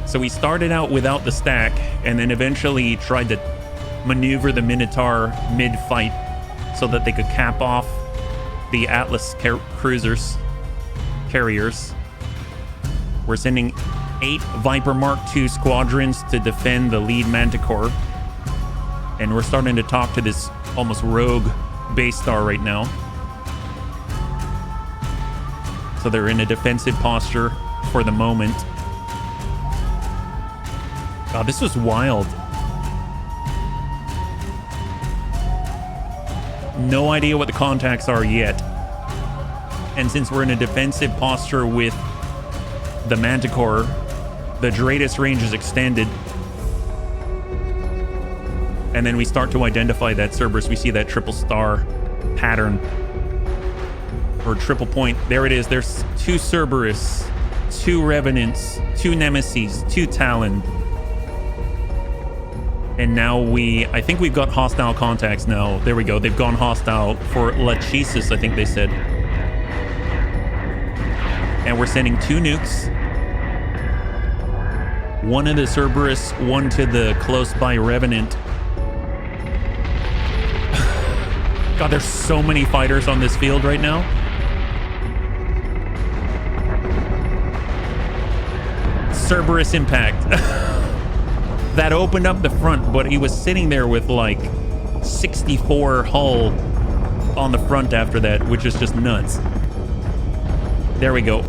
So we started out without the stack, and then eventually tried to maneuver the Minotaur mid-fight so that they could cap off the Atlas carriers. We're sending 8 Viper Mark II squadrons to defend the lead Manticore. And we're starting to talk to this almost rogue base star right now. So they're in a defensive posture for the moment. God, this was wild. No idea what the contacts are yet. And since we're in a defensive posture with the Manticore, the Dreadus range is extended. And then we start to identify that Cerberus. We see that triple star pattern. Or triple point. There it is. There's 2 Cerberus, 2 Revenants, 2 Nemesis, 2 Talon. And now I think we've got hostile contacts now. There we go. They've gone hostile for Lachesis, I think they said. And we're sending 2 nukes. One to the Cerberus, one to the close by Revenant. God, there's so many fighters on this field right now. Cerberus impact. That opened up the front, but he was sitting there with like 64 hull on the front after that, which is just nuts. There we go.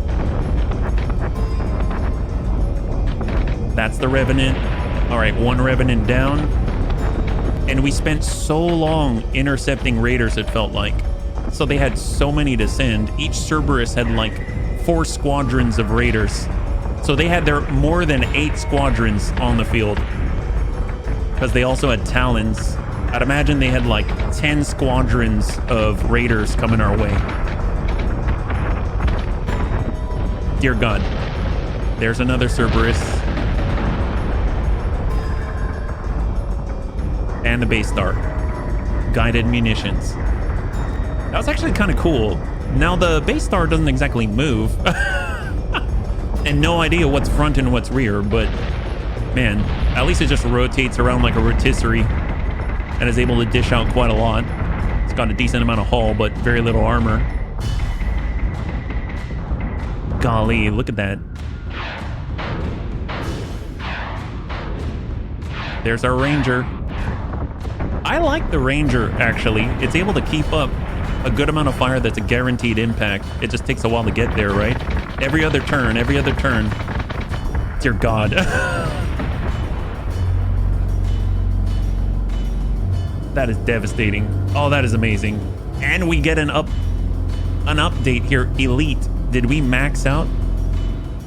That's the Revenant. All right, 1 Revenant down. And we spent so long intercepting raiders, it felt like. So they had so many to send. Each Cerberus had like 4 squadrons of raiders. So they had their more than 8 squadrons on the field. Because they also had Talons. I'd imagine they had like 10 squadrons of raiders coming our way. Dear God. There's another Cerberus. And the base star. Guided munitions. That was actually kind of cool. Now the base star doesn't exactly move. And no idea what's front and what's rear, but man, at least it just rotates around like a rotisserie and is able to dish out quite a lot. It's got a decent amount of hull, but very little armor. Golly, look at that. There's our Ranger. I like the Ranger, actually. It's able to keep up a good amount of fire that's a guaranteed impact. It just takes a while to get there, right? Every other turn, every other turn. Dear God. That is devastating. Oh, that is amazing. And we get an update here. Elite. Did we max out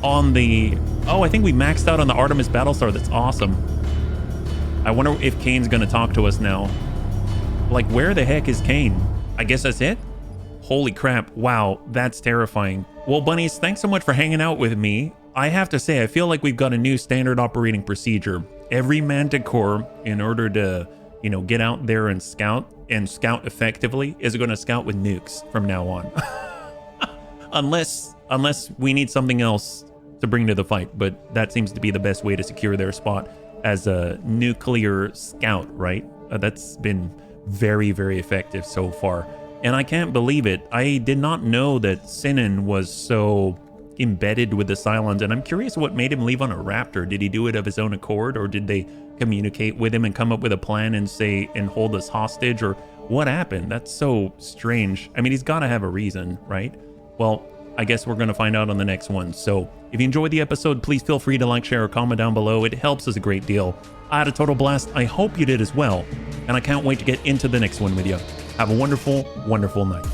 on the... Oh, I think we maxed out on the Artemis Battlestar. That's awesome. I wonder if Kane's gonna talk to us now. Like, where the heck is Kane? I guess that's it? Holy crap. Wow, that's terrifying. Well, bunnies, thanks so much for hanging out with me. I have to say, I feel like we've got a new standard operating procedure. Every Manticore, in order to, you know, get out there and scout effectively, is going to scout with nukes from now on. unless we need something else to bring to the fight, but that seems to be the best way to secure their spot as a nuclear scout, right? That's been very, very effective so far. And I can't believe it. I did not know that Sinan was so embedded with the Cylons, and I'm curious what made him leave on a Raptor. Did he do it of his own accord, or did they communicate with him and come up with a plan and say, and hold us hostage, or what happened? That's so strange. I mean, he's got to have a reason, right? Well, I guess we're going to find out on the next one. So if you enjoyed the episode, please feel free to like, share, or comment down below. It helps us a great deal. I had a total blast. I hope you did as well. And I can't wait to get into the next one with you. Have a wonderful, wonderful night.